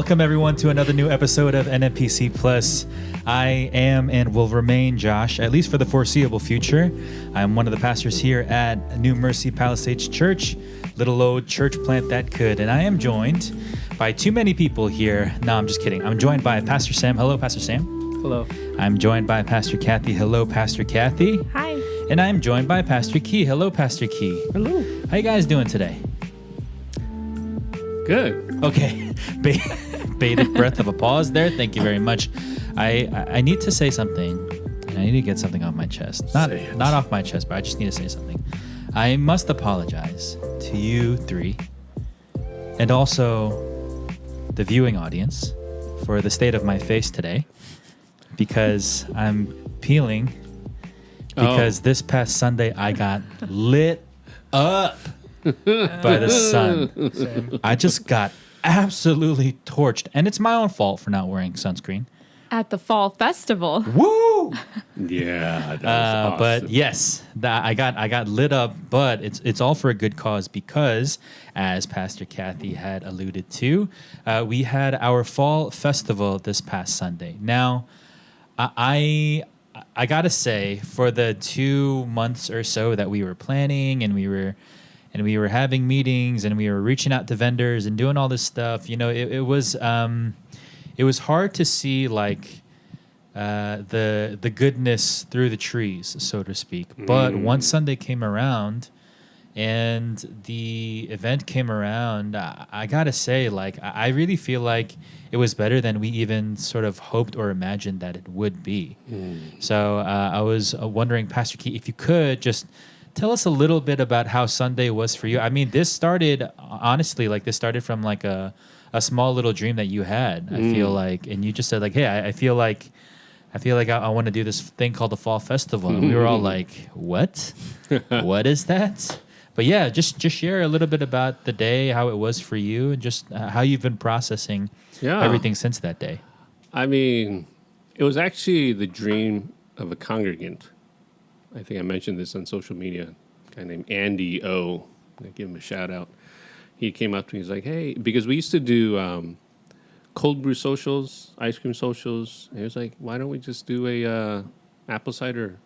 Welcome, everyone, to another new episode of NMPC Plus. I am and will remain Josh, at least for the foreseeable future. I'm one of the pastors here at New Mercy Palisades Church, little old church plant that could. And I am joined by too many people here. No, I'm just kidding. I'm joined by Pastor Sam. Hello, Pastor Sam. Hello. I'm joined by Pastor Kathy. Hello, Pastor Kathy. Hi. And I'm joined by Pastor Key. Hello, Pastor Key. Hello. How you guys doing today? Good. Okay. Bated breath of a pause there. Thank you very much. I need to say something. I need to get something off my chest. Not off my chest, but I just need to say something. I must apologize to you three and also the viewing audience for the state of my face today because I'm peeling because this past Sunday I got lit up by the sun. Same. I just got absolutely torched, and it's my own fault for not wearing sunscreen. At the fall festival. Woo! Yeah, that was awesome. But yes, I got lit up, but it's all for a good cause because, as Pastor Kathy had alluded to, we had our fall festival this past Sunday. Now, I gotta say, for the 2 months or so that we were planning and we were having meetings and we were reaching out to vendors and doing all this stuff, you know, it was hard to see like the goodness through the trees, so to speak. But once Sunday came around and the event came around, I gotta say, like, I really feel like it was better than we even sort of hoped or imagined that it would be. So I was wondering, Pastor Key, if you could just tell us a little bit about how Sunday was for you. I mean, this started, honestly, like this started from like a small little dream that you had, I feel like. And you just said like, hey, I feel like I want to do this thing called the Fall Festival. And we were all like, what? What is that? But yeah, just share a little bit about the day, how it was for you, and just how you've been processing everything since that day. I mean, it was actually the dream of a congregant. I think I mentioned this on social media. A guy named Andy O. I give him a shout out. He came up to me. He's like, "Hey," because we used to do cold brew socials, ice cream socials. And he was like, "Why don't we just do a apple cider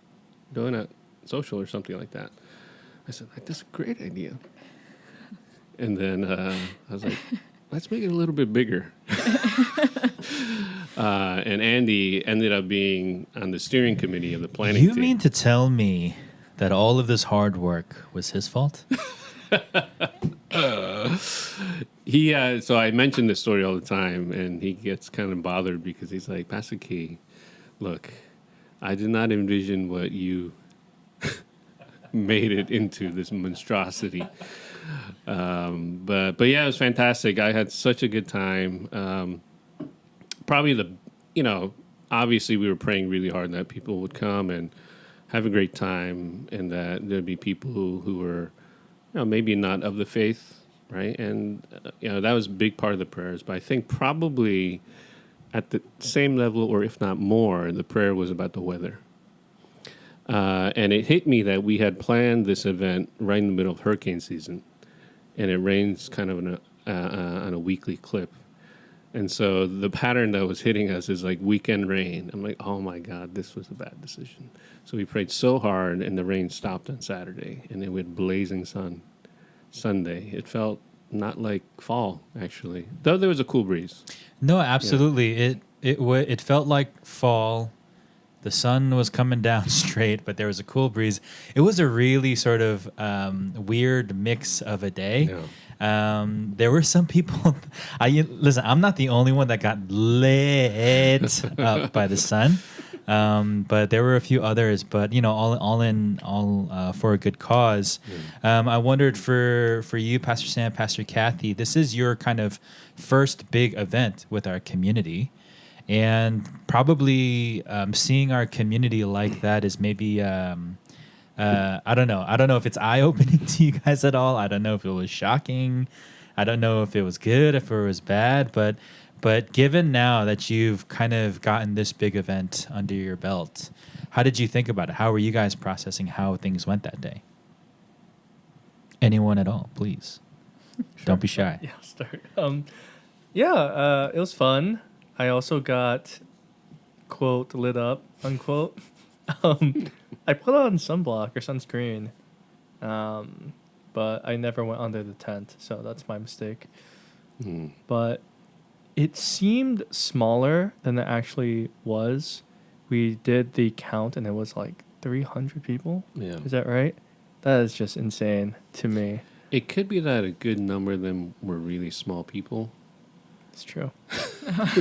donut social or something like that?" I said, "Like, that's a great idea." And then I was like, "Let's make it a little bit bigger." And Andy ended up being on the steering committee of the planning team. You mean to tell me that all of this hard work was his fault? So I mention this story all the time, and he gets kind of bothered because he's like, "Pastor Key, look, I did not envision what you made it into, this monstrosity." But yeah, it was fantastic. I had such a good time. Probably obviously we were praying really hard that people would come and have a great time, and that there'd be people who were, maybe not of the faith, right? And that was a big part of the prayers. But I think probably at the same level, or if not more, the prayer was about the weather. And it hit me that we had planned this event right in the middle of hurricane season, and it rains kind of on a weekly clip. And so the pattern that was hitting us is like weekend rain. I'm like, oh my God, this was a bad decision. So we prayed so hard, and the rain stopped on Saturday, and it went blazing sun Sunday. It felt not like fall, actually, though there was a cool breeze. No, absolutely. Yeah. It felt like fall. The sun was coming down straight, but there was a cool breeze. It was a really sort of weird mix of a day. Yeah. There were some people. Listen, I'm not the only one that got lit up by the sun, but there were a few others. But all for a good cause. I wondered for you, Pastor Sam, Pastor Kathy, this is your kind of first big event with our community. And probably seeing our community like that is maybe, I don't know. I don't know if it's eye-opening to you guys at all. I don't know if it was shocking. I don't know if it was good, if it was bad. But given now that you've kind of gotten this big event under your belt, how did you think about it? How were you guys processing how things went that day? Anyone at all, please. Sure. Don't be shy. Yeah, I'll start. Yeah, it was fun. I also got quote lit up unquote. I put on sunblock or sunscreen, but I never went under the tent, so that's my mistake. Mm. But it seemed smaller than it actually was. We did the count and it was like 300 people. Yeah. Is that right? That is just insane to me. It could be that a good number of them were really small people. It's true.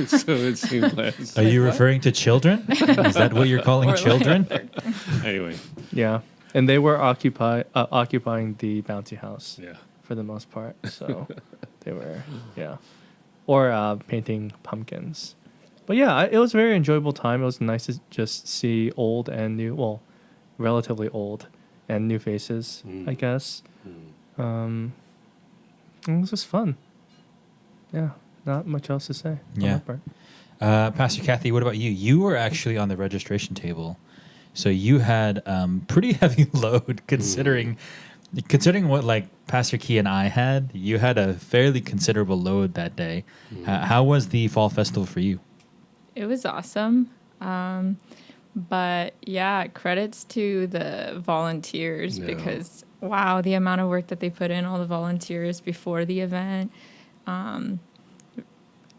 So it seems less. Are you what? referring to children? Is that what you're calling Or children? Anyway, Yeah. And they were occupying the bouncy house yeah. for the most part. So they were, yeah. Or painting pumpkins. But yeah, it was a very enjoyable time. It was nice to just see old and new, well, relatively old and new faces, I guess. It was just fun. Yeah, not much else to say. on Yeah. that part. Pastor Kathy, what about you? You were actually on the registration table, so you had pretty heavy load considering what like Pastor Key and I had. You had a fairly considerable load that day. How was the fall festival for you? It was awesome. But yeah, credits to the volunteers Yeah. because wow, the amount of work that they put in, all the volunteers before the event.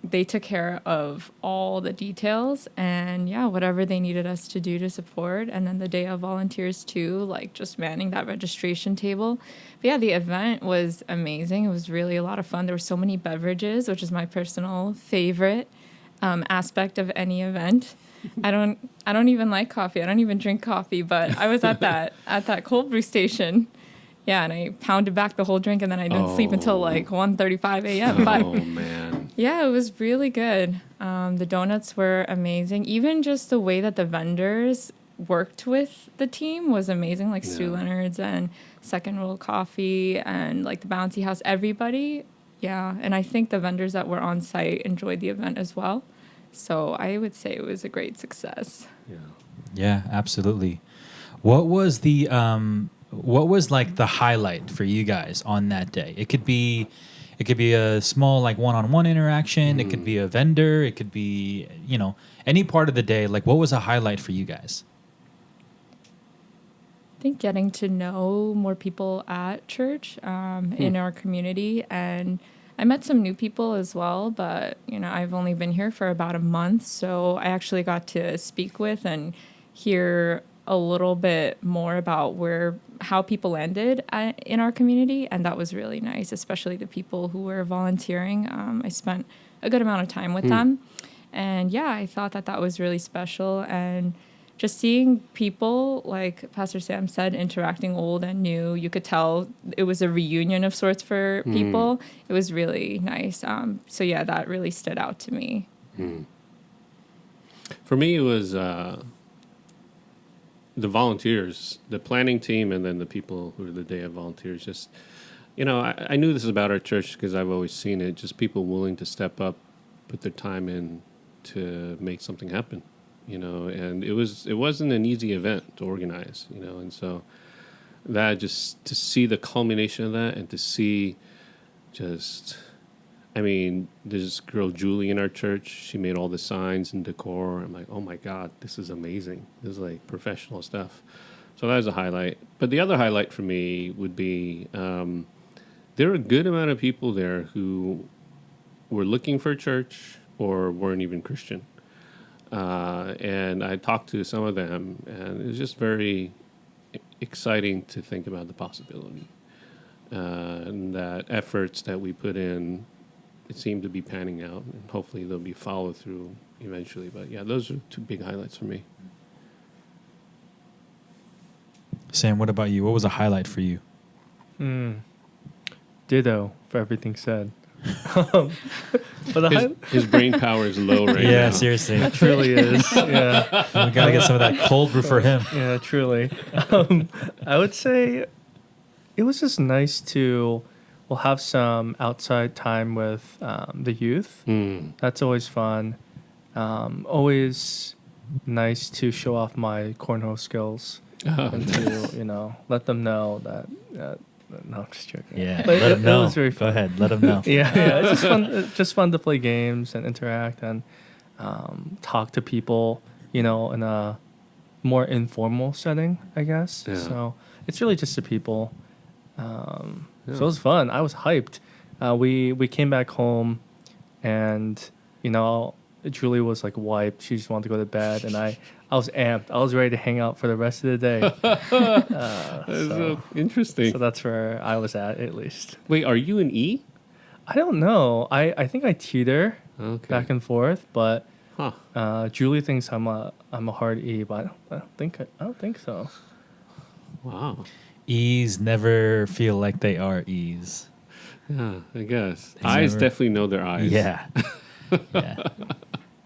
They took care of all the details and yeah, whatever they needed us to do to support. And then the day of volunteers too, like just manning that registration table. But yeah, the event was amazing. It was really a lot of fun. There were so many beverages, which is my personal favorite aspect of any event. I don't even like coffee. I don't even drink coffee, but I was at that cold brew station. Yeah, and I pounded back the whole drink, and then I didn't sleep until like 1:35 a.m. But Oh, man. yeah, it was really good. The donuts were amazing. Even just the way that the vendors worked with the team was amazing. Like Stu Yeah. Leonard's and Second Roll Coffee and like the Bouncy House. Everybody, yeah. And I think the vendors that were on site enjoyed the event as well. So I would say it was a great success. Yeah. Yeah, absolutely. What was like the highlight for you guys on that day? It could be a small like one-on-one interaction, it could be a vendor, it could be, any part of the day. Like what was a highlight for you guys? I think getting to know more people at church in our community. And I met some new people as well, but, I've only been here for about a month. So I actually got to speak with and hear a little bit more about how people landed in our community. And that was really nice, especially the people who were volunteering. I spent a good amount of time with them. And yeah, I thought that was really special. And just seeing people, like Pastor Sam said, interacting old and new, you could tell it was a reunion of sorts for people. It was really nice. So yeah, that really stood out to me. For me, it was the volunteers, the planning team, and then the people who were the day of volunteers. Just, I knew this about our church because I've always seen it. Just people willing to step up, put their time in to make something happen. And it wasn't an easy event to organize, and so that just to see the culmination of that and to see there's this girl, Julie, in our church. She made all the signs and decor. I'm like, oh my God, this is amazing. This is like professional stuff. So that was a highlight. But the other highlight for me would be there were a good amount of people there who were looking for a church or weren't even Christian. And I talked to some of them, and it was just very exciting to think about the possibility. And that efforts that we put in, it seemed to be panning out, and hopefully there'll be follow through eventually. But yeah, those are two big highlights for me. Sam, what about you? What was a highlight for you? Ditto for everything said. But His brain power is low right now. Yeah, seriously. it truly is. Yeah. We got to get some of that cold brew for him. Yeah, truly. I would say it was just nice to have some outside time with the youth. That's always fun. Always nice to show off my cornhole skills and to let them know that No, I'm just joking. Yeah, But let him know. It was very Go fun. ahead, let him know. Yeah, it's just fun. It's just fun to play games and interact and talk to people. In a more informal setting, I guess. Yeah. So it's really just the people. Yeah. So it was fun. I was hyped. We came back home, and Julie was like wiped. She just wanted to go to bed, and I was amped. I was ready to hang out for the rest of the day. That's so interesting. So that's where I was at least. Wait, are you an E? I don't know. I think I teeter back and forth, but Huh. Julie thinks I'm a hard E, but I don't think so. Wow. E's never feel like they are E's. Yeah, I guess. They Eyes never- definitely know their eyes. Yeah. Yeah.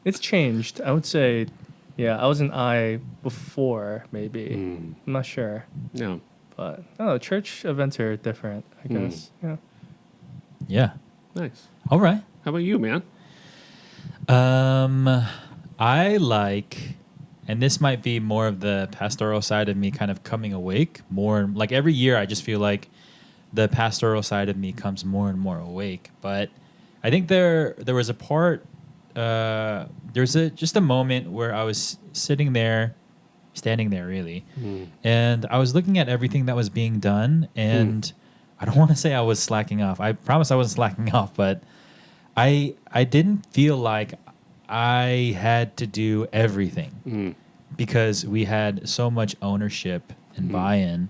It's changed. I would say, yeah, I was an I before, maybe. Mm. I'm not sure. Yeah. But, I don't know, church events are different, I guess. Yeah. Yeah. Nice. All right. How about you, man? I like, and this might be more of the pastoral side of me kind of coming awake more. Like every year, I just feel like the pastoral side of me comes more and more awake. But I think there was a part, there's just a moment where I was standing there really, and I was looking at everything that was being done, and I don't want to say I was slacking off. I promise I wasn't slacking off, but I didn't feel like I had to do everything because we had so much ownership and buy-in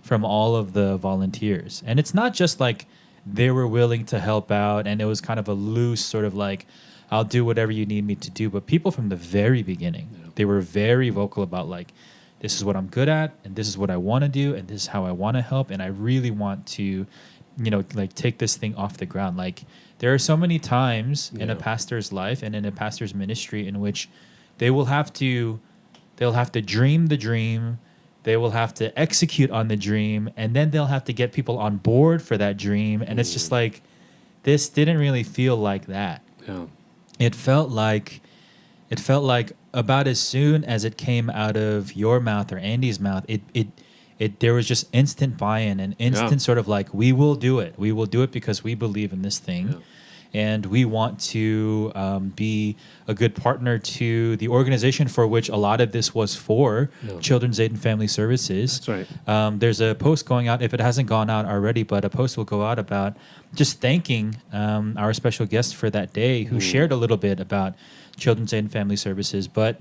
from all of the volunteers. And it's not just like they were willing to help out and it was kind of a loose sort of like, I'll do whatever you need me to do. But people from the very beginning, they were very vocal about like, this is what I'm good at and this is what I want to do and this is how I want to help. And I really want to, like take this thing off the ground. Like there are so many times in a pastor's life and in a pastor's ministry in which they'll have to dream the dream, they will have to execute on the dream, and then they'll have to get people on board for that dream. And it's just like, this didn't really feel like that. Yeah. It felt like about as soon as it came out of your mouth or Andy's mouth, there was just instant buy-in and instant sort of like, we will do it. We will do it because we believe in this thing. Yeah. And we want to be a good partner to the organization for which a lot of this was for, Children's Aid and Family Services. That's right. There's a post going out, if it hasn't gone out already, but a post will go out about just thanking our special guest for that day who shared a little bit about Children's Aid and Family Services. But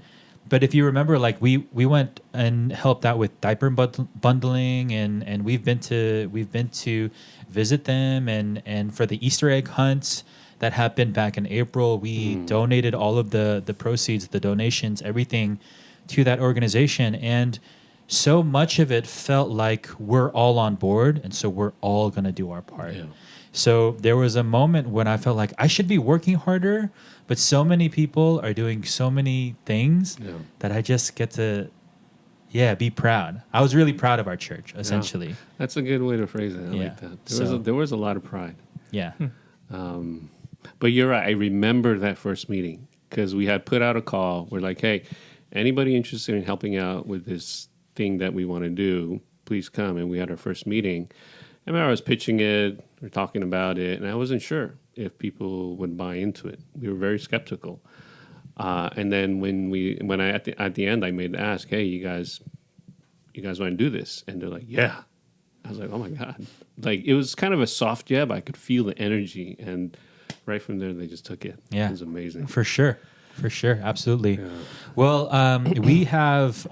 if you remember, like we went and helped out with diaper bundling, and we've been to visit them, and for the Easter egg hunts that happened back in April, we donated all of the proceeds, the donations, everything to that organization, and so much of it felt like we're all on board, and so we're all gonna do our part. Yeah. So there was a moment when I felt like I should be working harder, but so many people are doing so many things that I just get to, be proud. I was really proud of our church, essentially. Yeah. That's a good way to phrase it. I like that. There was a lot of pride. Yeah. But you're right. I remember that first meeting because we had put out a call. We're like, hey, anybody interested in helping out with this thing that we want to do, please come. And we had our first meeting. I remember I was pitching it, or talking about it, and I wasn't sure if people would buy into it. We were very skeptical. And then when I at the end I made the ask, hey, you guys want to do this? And they're like, yeah. I was like, oh my God. Like it was kind of a soft but I could feel the energy, and right from there they just took it. Yeah. It was amazing. For sure. Absolutely. Yeah. Well, we have,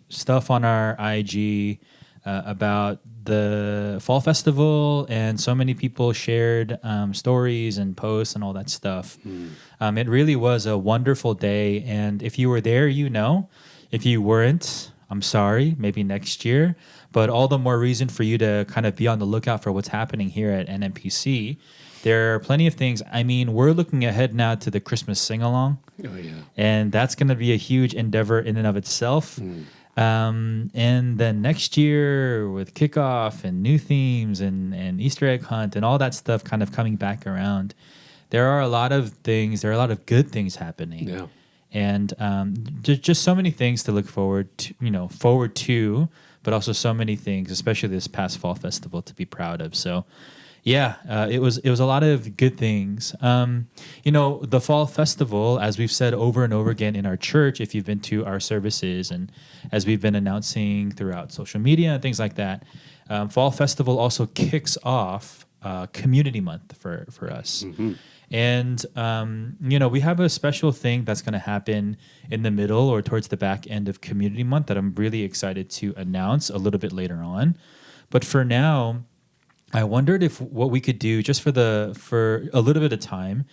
stuff on our IG about the fall festival, and so many people shared stories and posts and all that stuff. It really was a wonderful day, and if you were there, if you weren't, I'm sorry, maybe next year, but all the more reason for you to kind of be on the lookout for what's happening here at NMPC. There are plenty of things. I mean, we're looking ahead now to the Christmas sing-along. Oh, yeah. And that's going to be a huge endeavor in and of itself. And then next year with kickoff and new themes and Easter egg hunt and all that stuff kind of coming back around, there are a lot of good things happening. Yeah. And just so many things to look forward to, but also so many things, especially this past fall festival, to be proud of. So, yeah, it was a lot of good things. The fall festival, as we've said over and over again in our church, if you've been to our services, and as we've been announcing throughout social media and things like that, fall festival also kicks off community month for us. And, we have a special thing that's going to happen in the middle or towards the back end of community month that I'm really excited to announce a little bit later on. But for now, I wondered if what we could do just for a little bit of time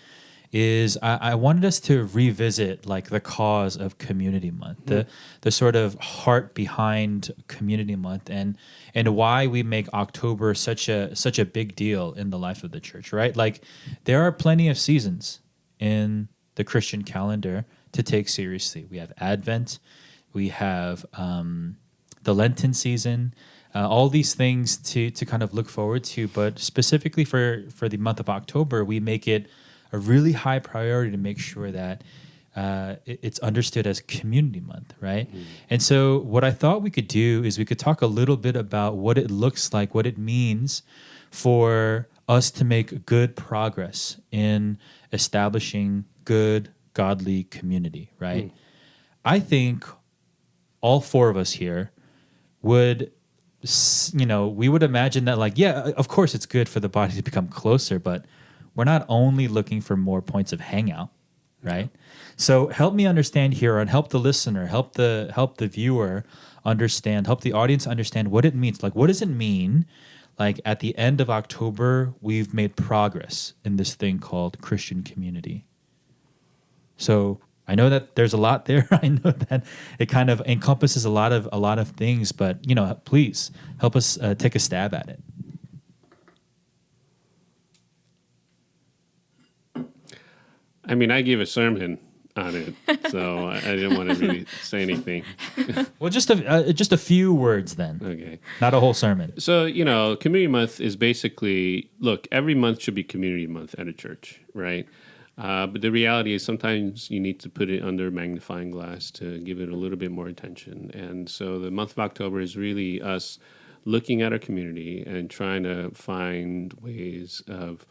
is I wanted us to revisit like the cause of Community Month, the sort of heart behind Community Month, and why we make October such a big deal in the life of the church, right? Like there are plenty of seasons in the Christian calendar to take seriously. We have Advent, we have the Lenten season. All these things to kind of look forward to, but specifically for the month of October, we make it a really high priority to make sure that it's understood as Community Month, right? And so what I thought we could do is we could talk a little bit about what it looks like, what it means for us to make good progress in establishing good, godly community, right? I think all four of us here would, we would imagine that, like, yeah, of course it's good for the body to become closer, but we're not only looking for more points of hangout, right? So help me understand here, and help the listener, help the viewer understand, help the audience understand what it means. Like, what does it mean? Like at the end of October, we've made progress in this thing called Christian community. So I know that there's a lot there. I know that it kind of encompasses a lot of things, but please help us take a stab at it. I mean, I gave a sermon on it, so I didn't want to really say anything. Well, just a few words then. Okay. Not a whole sermon. So, Community Month is basically, look, every month should be Community Month at a church, right? But the reality is sometimes you need to put it under a magnifying glass to give it a little bit more attention. And so the month of October is really us looking at our community and trying to find ways of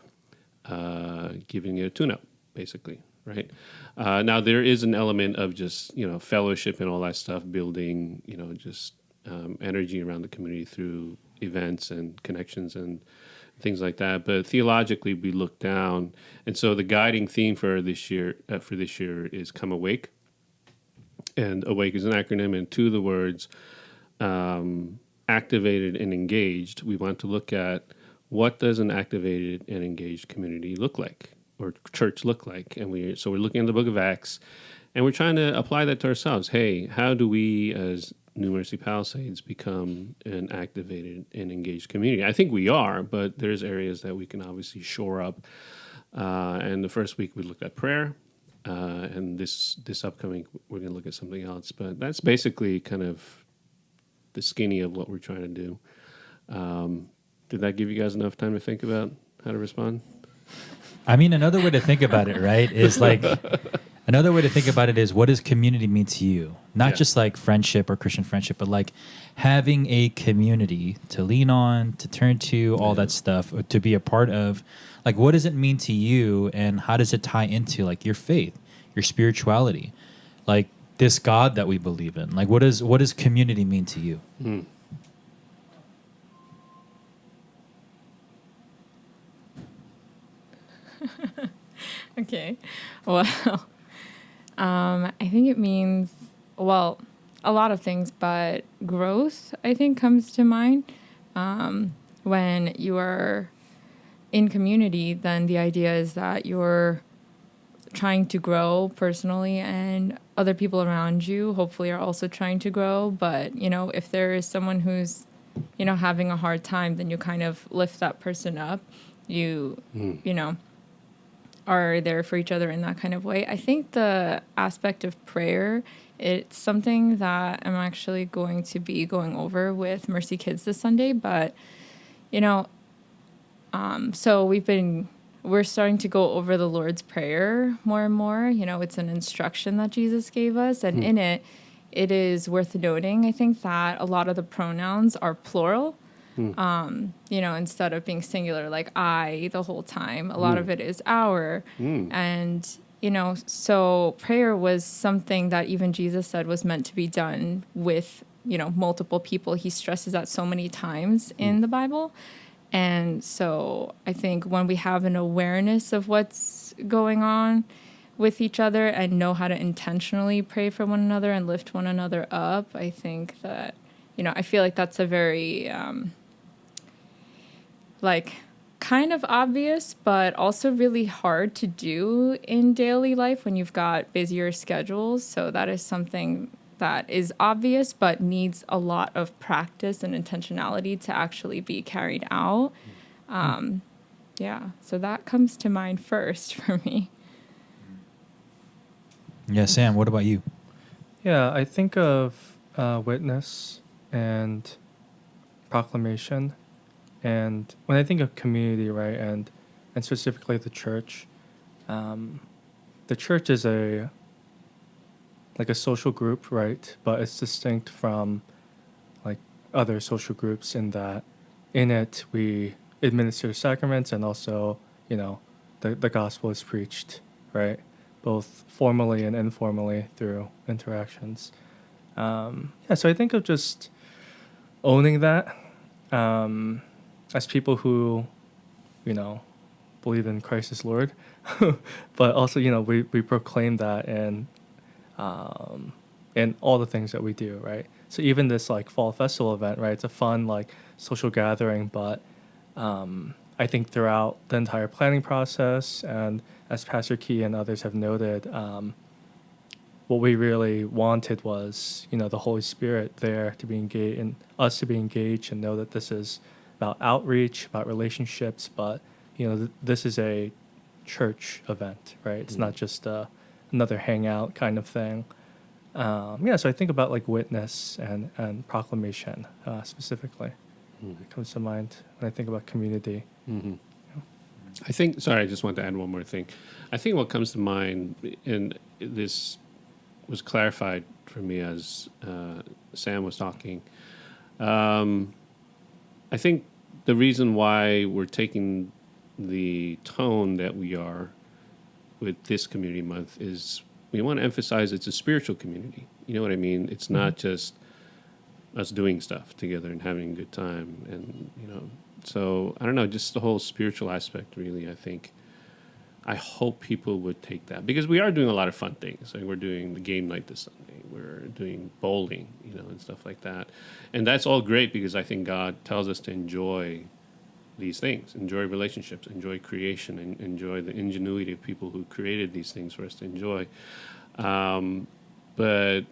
giving it a tune-up, basically, right? Now, there is an element of just, fellowship and all that stuff, building, just energy around the community through events and connections and things like that. But theologically, we look down. And so the guiding theme for this year is Come Awake. And awake is an acronym, and to the words activated and engaged, we want to look at what does an activated and engaged community look like, or church look like. And we're looking at the book of Acts, and we're trying to apply that to ourselves. Hey, how do we as New Mercy Palisades become an activated and engaged community? I think we are, but there's areas that we can obviously shore up. And the first week we looked at prayer, and this upcoming we're going to look at something else. But that's basically kind of the skinny of what we're trying to do. Did that give you guys enough time to think about how to respond? I mean, another way to think about it, right, is like another way to think about it is, what does community mean to you? Not just like friendship or Christian friendship, but like having a community to lean on, to turn to, all that stuff, or to be a part of. Like, what does it mean to you, and how does it tie into like your faith, your spirituality, like this God that we believe in? Like, what does community mean to you? Okay. Well, I think it means, a lot of things, but growth, I think, comes to mind. When you are in community, then the idea is that you're trying to grow personally, and other people around you hopefully are also trying to grow. But, if there is someone who's, having a hard time, then you kind of lift that person up. You are there for each other in that kind of way. I think the aspect of prayer, it's something that I'm actually going to be going over with Mercy Kids this Sunday. But, so we're starting to go over the Lord's Prayer more and more. It's an instruction that Jesus gave us. And in it, it is worth noting, I think, that a lot of the pronouns are plural. Instead of being singular, like I the whole time, a lot of it is our. And, so prayer was something that even Jesus said was meant to be done with, multiple people. He stresses that so many times in the Bible. And so I think when we have an awareness of what's going on with each other and know how to intentionally pray for one another and lift one another up, I think that, I feel like that's a very, kind of obvious, but also really hard to do in daily life when you've got busier schedules. So that is something that is obvious, but needs a lot of practice and intentionality to actually be carried out. So that comes to mind first for me. Yeah, Sam, what about you? Yeah, I think of witness and proclamation. And when I think of community, right, and specifically the church is a social group, right? But it's distinct from like other social groups in that in it we administer sacraments and also, the gospel is preached, right? Both formally and informally through interactions. So I think of just owning that as people who, believe in Christ as Lord, but also, we proclaim that in all the things that we do, right? So even this fall festival event, right? It's a fun social gathering, but I think throughout the entire planning process, and as Pastor Key and others have noted, what we really wanted was, the Holy Spirit there to be engaged, and us to be engaged and know that this is about outreach, about relationships, but this is a church event, right? It's not just another hangout kind of thing. So I think about witness and proclamation specifically. It comes to mind when I think about community. I think, sorry, I just want to add one more thing. I think what comes to mind, and this was clarified for me as Sam was talking, I think the reason why we're taking the tone that we are with this community month is we want to emphasize it's a spiritual community. You know what I mean? It's not just us doing stuff together and having a good time. And, so I don't know, just the whole spiritual aspect, really, I hope people would take that, because we are doing a lot of fun things. Like we're doing the game night this Sunday. We're doing bowling, and stuff like that. And that's all great because I think God tells us to enjoy these things, enjoy relationships, enjoy creation, and enjoy the ingenuity of people who created these things for us to enjoy. But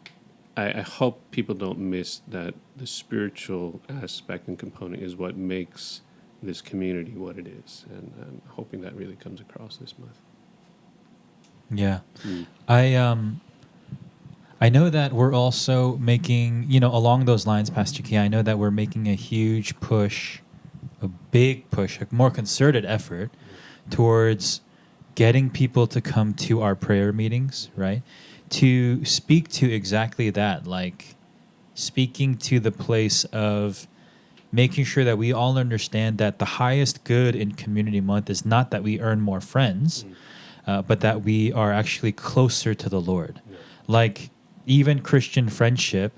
I hope people don't miss that the spiritual aspect and component is what makes this community what it is, and I'm hoping that really comes across this month. Yeah. I know that we're also making, along those lines, Pastor Key, I know that we're making a huge push, a big push, a more concerted effort towards getting people to come to our prayer meetings, right? To speak to exactly that, speaking to the place of making sure that we all understand that the highest good in Community Month is not that we earn more friends, but that we are actually closer to the Lord. Yeah. Even Christian friendship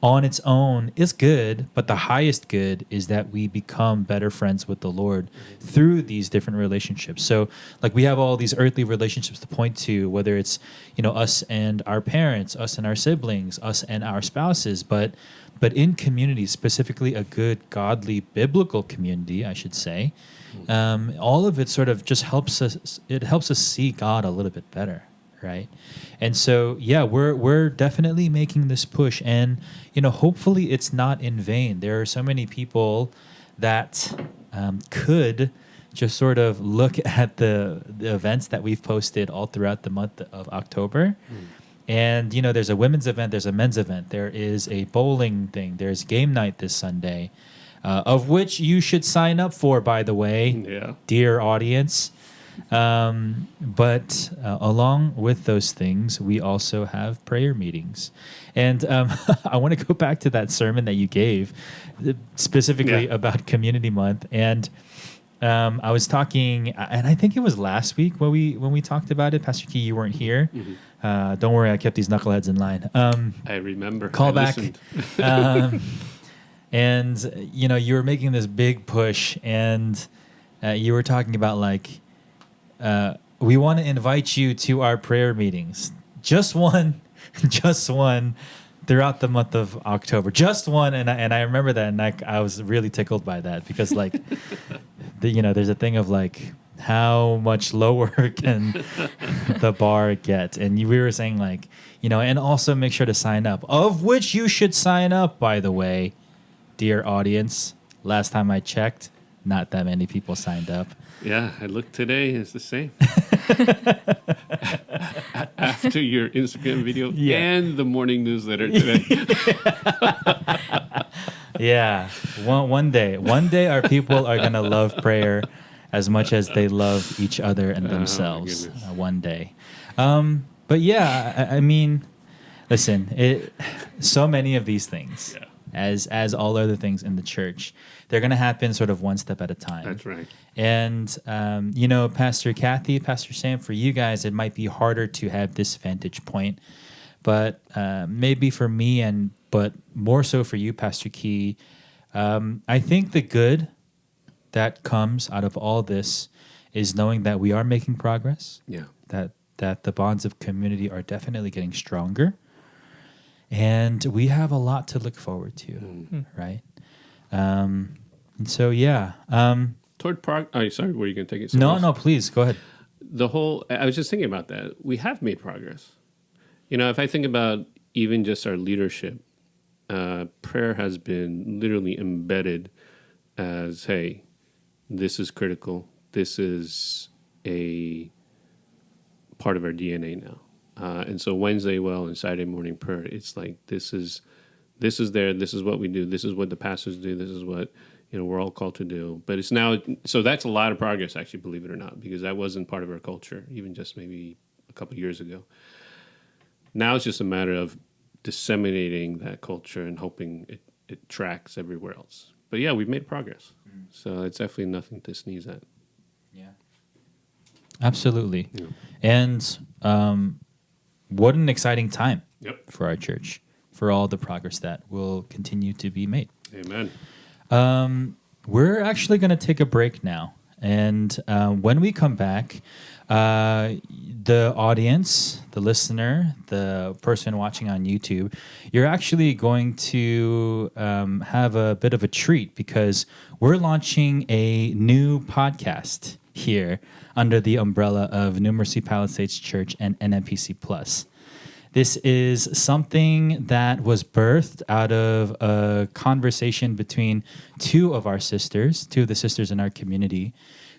on its own is good, but the highest good is that we become better friends with the Lord through these different relationships. So we have all these earthly relationships to point to, whether it's, us and our parents, us and our siblings, us and our spouses, but in community, specifically a good, godly, biblical community, I should say, all of it sort of just helps us see God a little bit better. Right. And so, we're definitely making this push, and, hopefully it's not in vain. There are so many people that could just sort of look at the events that we've posted all throughout the month of October. And, there's a women's event, there's a men's event, there is a bowling thing, there's game night this Sunday, of which you should sign up for, by the way, dear audience. But along with those things, we also have prayer meetings. And I want to go back to that sermon that you gave, specifically about Community Month. And I was talking, and I think it was last week when we talked about it. Pastor Key, you weren't here. Don't worry, I kept these knuckleheads in line. I remember. Call I back. listened. And you were making this big push, and you were talking about like, we want to invite you to our prayer meetings. Just one, just one, throughout the month of October. Just one, and I remember that, and I was really tickled by that because like, there's a thing of like, how much lower can the bar get? And we were saying like, and also make sure to sign up, of which you should sign up, by the way, dear audience. Last time I checked, not that many people signed up. Yeah, I looked today. It's the same. After your Instagram video and the morning newsletter today. Yeah, one day our people are gonna love prayer as much as they love each other and themselves. One day, but yeah, I mean, listen, so many of these things, as all other things in the church, they're gonna happen sort of one step at a time. That's right. And Pastor Kathy, Pastor Sam, for you guys, it might be harder to have this vantage point, but maybe for me but more so for you, Pastor Key, I think the good that comes out of all this is knowing that we are making progress. Yeah. That the bonds of community are definitely getting stronger, and we have a lot to look forward to, right? And so, yeah. Toward sorry, were you going to take it? No, please go ahead. I was just thinking about that. We have made progress. If I think about even just our leadership, prayer has been literally embedded as, hey, this is critical. This is a part of our DNA now. And so Wednesday, and Saturday morning prayer, it's like this is there. This is what we do. This is what the pastors do. This is what we're all called to do. But it's now, so that's a lot of progress, actually, believe it or not, because that wasn't part of our culture even just maybe a couple of years ago. Now it's just a matter of disseminating that culture and hoping it tracks everywhere else. But yeah, we've made progress. So it's definitely nothing to sneeze at. Yeah. Absolutely. Yeah. And what an exciting time for our church, for all the progress that will continue to be made. Amen. We're actually going to take a break now. And when we come back, the audience, the listener, the person watching on YouTube, you're actually going to have a bit of a treat because we're launching a new podcast here under the umbrella of New Mercy Palisades Church and NMPC Plus. This is something that was birthed out of a conversation between two of the sisters in our community,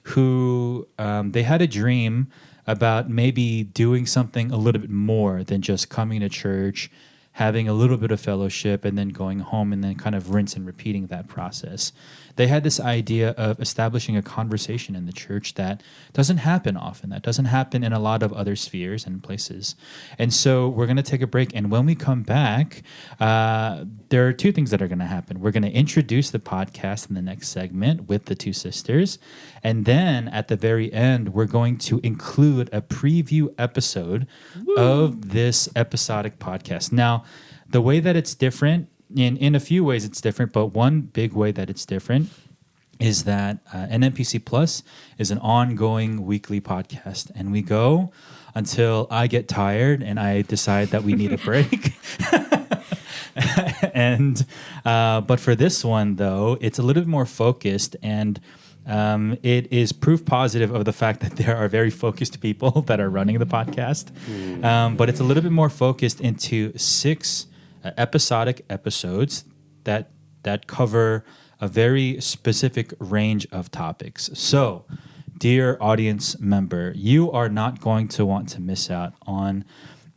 who they had a dream about maybe doing something a little bit more than just coming to church, having a little bit of fellowship, and then going home and then kind of rinse and repeating that process. They had this idea of establishing a conversation in the church that doesn't happen often, that doesn't happen in a lot of other spheres and places. And so we're going to take a break. And when we come back, there are two things that are going to happen. We're going to introduce the podcast in the next segment with the two sisters. And then at the very end, we're going to include a preview episode of this episodic podcast. Now, the way that it's different, in a few ways it's different, but one big way that it's different is that NMPC Plus is an ongoing weekly podcast, and we go until I get tired and I decide that we need a break. And but for this one, though, it's a little bit more focused, and it is proof positive of the fact that there are very focused people that are running the podcast. But it's a little bit more focused into 6 episodic episodes that cover a very specific range of topics. So, dear audience member, you are not going to want to miss out on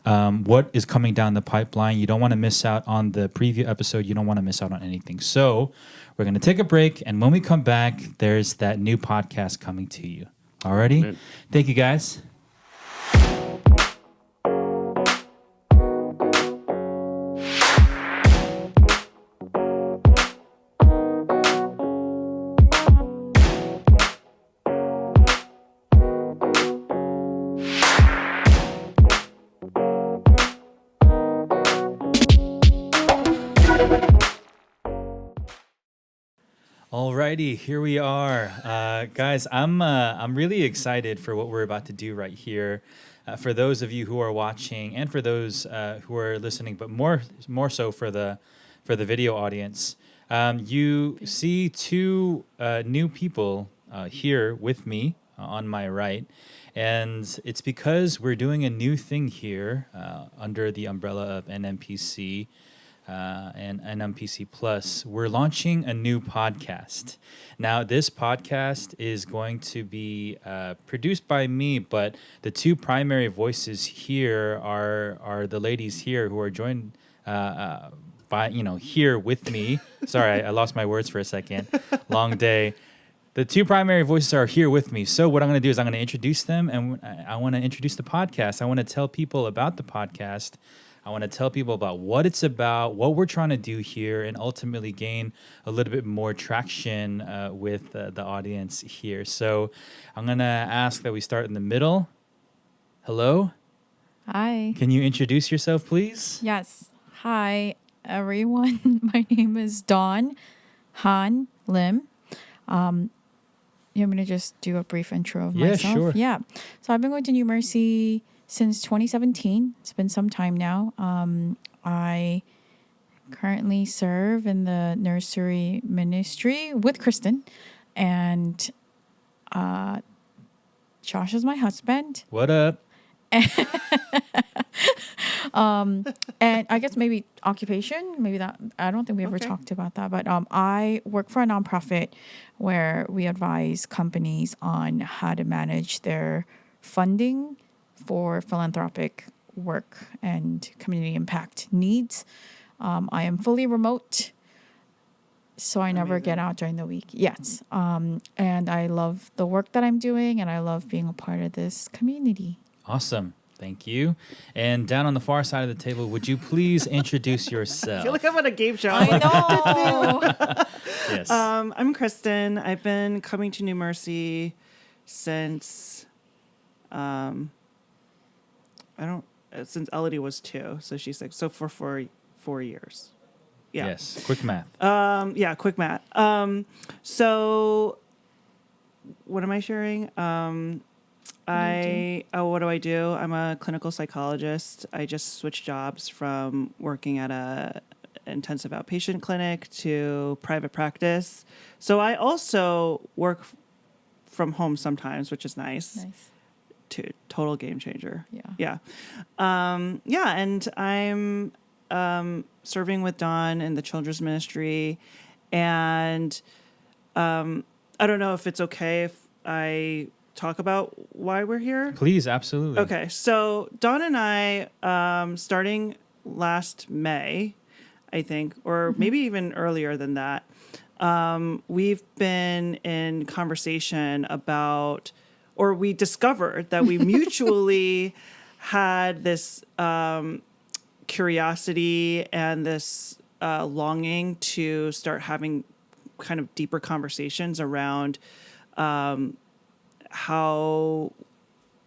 what is coming down the pipeline. You don't want to miss out on the preview episode. You don't want to miss out on anything. So, we're going to take a break, and when we come back, there's that new podcast coming to you. Alrighty. Amen. Thank you, guys. Alrighty, here we are, guys. I'm really excited for what we're about to do right here. For those of you who are watching, and for those who are listening, but more so for the video audience, you see two new people here with me on my right, and it's because we're doing a new thing here under the umbrella of NMPC. And NMPC Plus, we're launching a new podcast. Now, this podcast is going to be produced by me, but the two primary voices here are the ladies here who are joined by here with me. Sorry, I lost my words for a second. Long day. The two primary voices are here with me. So what I'm going to do is I'm going to introduce them, and I want to introduce the podcast. I want to tell people about the podcast. I want to tell people about what it's about, what we're trying to do here, and ultimately gain a little bit more traction with the audience here. So I'm going to ask that we start in the middle. Hello? Hi. Can you introduce yourself, please? Yes. Hi, everyone. My name is Dawn Han Lim. You want me to just do a brief intro of myself? Yeah, sure. Yeah. So I've been going to New Mercy since 2017. It's been some time now. I currently serve in the nursery ministry with Kristen, and Josh is my husband. What up? And I guess maybe occupation, maybe that, I don't think we ever talked about that, but I work for a nonprofit where we advise companies on how to manage their funding for philanthropic work and community impact needs. I am fully remote, so I never get out during the week. Yes. And I love the work that I'm doing, and I love being a part of this community. Awesome. Thank you. And down on the far side of the table, would you please introduce yourself? I feel like I'm on a game show. I know. Yes. I'm Kristen. I've been coming to New Mercy since since Elodie was 2, so she's like, so for 4 years. Yeah. Yes. Quick math. Quick math. So what am I sharing? What do I do? I'm a clinical psychologist. I just switched jobs from working at a intensive outpatient clinic to private practice. So I also work from home sometimes, which is nice. Nice. Total game changer. Yeah. And I'm serving with Dawn in the children's ministry, and I don't know if it's okay if I talk about why we're here. Please, absolutely. Okay, so Dawn and I, starting last May, I think, or maybe even earlier than that, we've been in conversation about, or we discovered that we mutually had this curiosity and this longing to start having kind of deeper conversations around how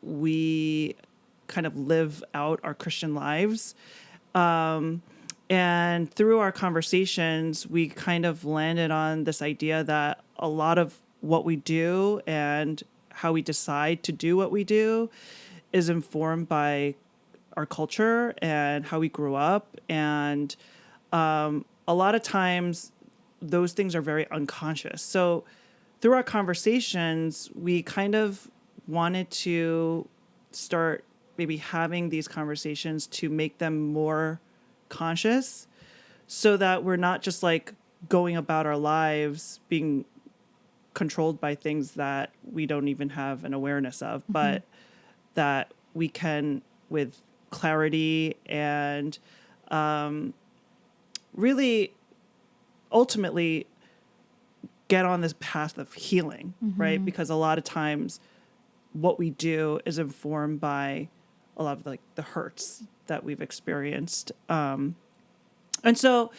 we kind of live out our Christian lives. And through our conversations, we kind of landed on this idea that a lot of what we do and how we decide to do what we do is informed by our culture and how we grew up. And a lot of times those things are very unconscious. So through our conversations, we kind of wanted to start maybe having these conversations to make them more conscious, so that we're not just like going about our lives being controlled by things that we don't even have an awareness of, but that we can, with clarity and really ultimately get on this path of healing, right? Because a lot of times what we do is informed by a lot of like the hurts that we've experienced. And so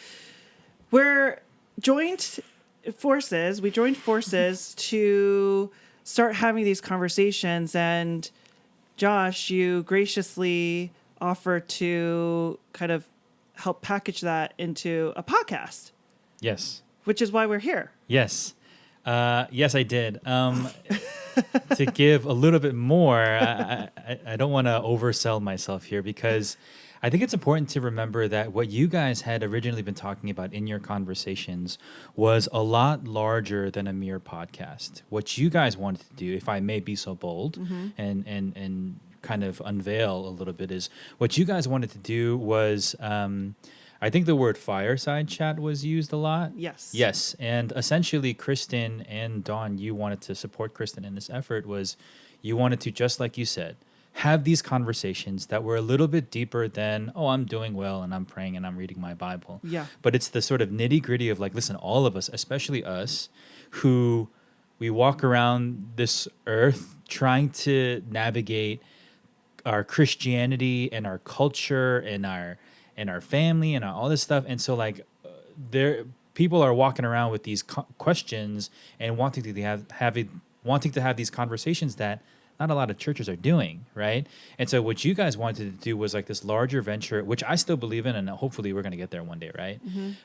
we're joined forces. We joined forces to start having these conversations. And Josh, you graciously offered to kind of help package that into a podcast, Yes. which is why we're here. Yes. Yes, I did. To give a little bit more, I don't want to oversell myself here because I think it's important to remember that what you guys had originally been talking about in your conversations was a lot larger than a mere podcast. What you guys wanted to do, if I may be so bold and kind of unveil a little bit, is what you guys wanted to do was I think the word fireside chat was used a lot. Yes. Yes. And essentially, Kristen and Dawn, you wanted to support Kristen in this effort was you wanted to, just like you said, have these conversations that were a little bit deeper than, oh, I'm doing well and I'm praying and I'm reading my Bible. Yeah. But it's the sort of nitty gritty of like, listen, all of us, especially us, who we walk around this earth trying to navigate our Christianity and our culture and our family and all this stuff. And so like there people are walking around with these questions and wanting to have these conversations that not a lot of churches are doing, right? And so what you guys wanted to do was like this larger venture, which I still believe in, and hopefully we're going to get there one day, right?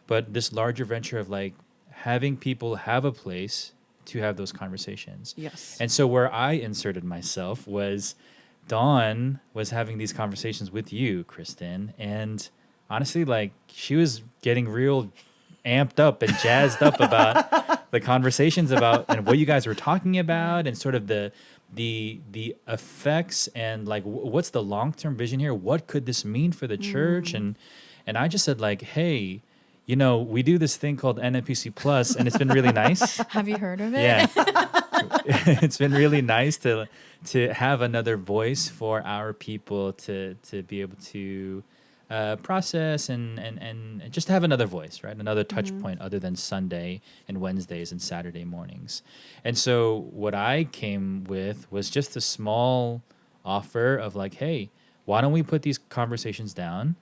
But this larger venture of like having people have a place to have those conversations. Yes. And so where I inserted myself was Dawn was having these conversations with you, Kristen, and honestly, like she was getting real amped up and jazzed up about the conversations about and what you guys were talking about and sort of the effects and like what's the long-term vision here? What could this mean for the church? And I just said like, hey, you know, we do this thing called NMPC Plus, and it's been really nice. Have you heard of it? Yeah. It's been really nice to have another voice for our people to be able to process and just have another voice, right? Another touch point other than Sunday and Wednesdays and Saturday mornings. And so what I came with was just a small offer of like, hey, why don't we put these conversations down?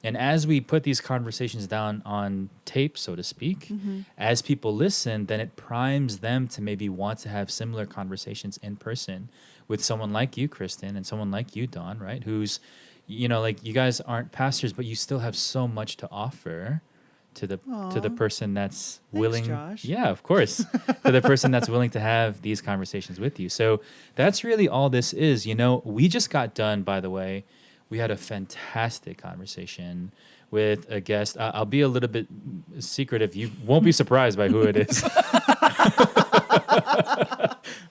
And as we put these conversations down on tape, so to speak, as people listen, then it primes them to maybe want to have similar conversations in person with someone like you, Kristen, and someone like you, Dawn, right? Who's, you know, like you guys aren't pastors, but you still have so much to offer to the person that's willing. Josh. Yeah, of course. To the person that's willing to have these conversations with you. So that's really all this is. You know, we just got done, by the way. We had a fantastic conversation with a guest. I'll be a little bit secretive. You won't be surprised by who it is.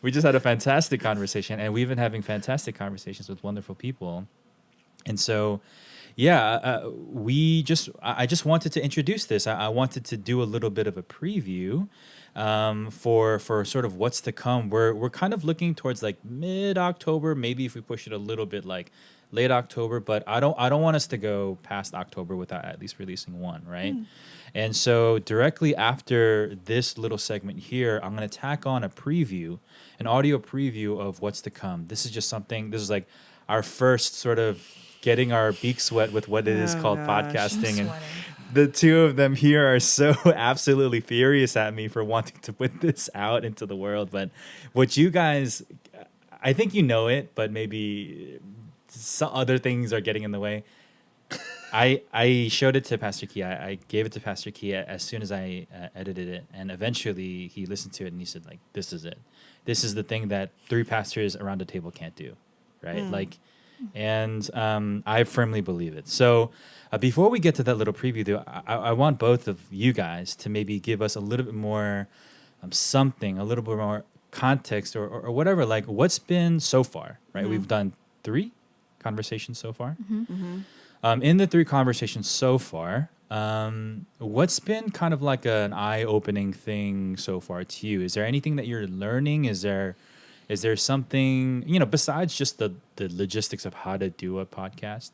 We just had a fantastic conversation, and we've been having fantastic conversations with wonderful people. And so, yeah, I just wanted to introduce this. I wanted to do a little bit of a preview for sort of what's to come. We're kind of looking towards like mid-October, maybe if we push it a little bit like late October, but I don't want us to go past October without at least releasing one, right? And so directly after this little segment here, I'm going to tack on a preview, an audio preview of what's to come. This is like our first sort of getting our beaks wet with what it is called podcasting. And the two of them here are so absolutely furious at me for wanting to put this out into the world. But what you guys, I think you know it, but maybe some other things are getting in the way. I showed it to Pastor Key. I gave it to Pastor Key as soon as I edited it. And eventually he listened to it and he said, like, this is it. This is the thing that three pastors around a table can't do, right? Like, and I firmly believe it. So before we get to that little preview, though, I want both of you guys to maybe give us a little bit more something, a little bit more context or whatever, like what's been so far, right? We've done 3 conversations so far. In the 3 conversations so far, what's been kind of like an eye-opening thing so far to you? Is there anything that you're learning? Is there something, you know, besides just the logistics of how to do a podcast?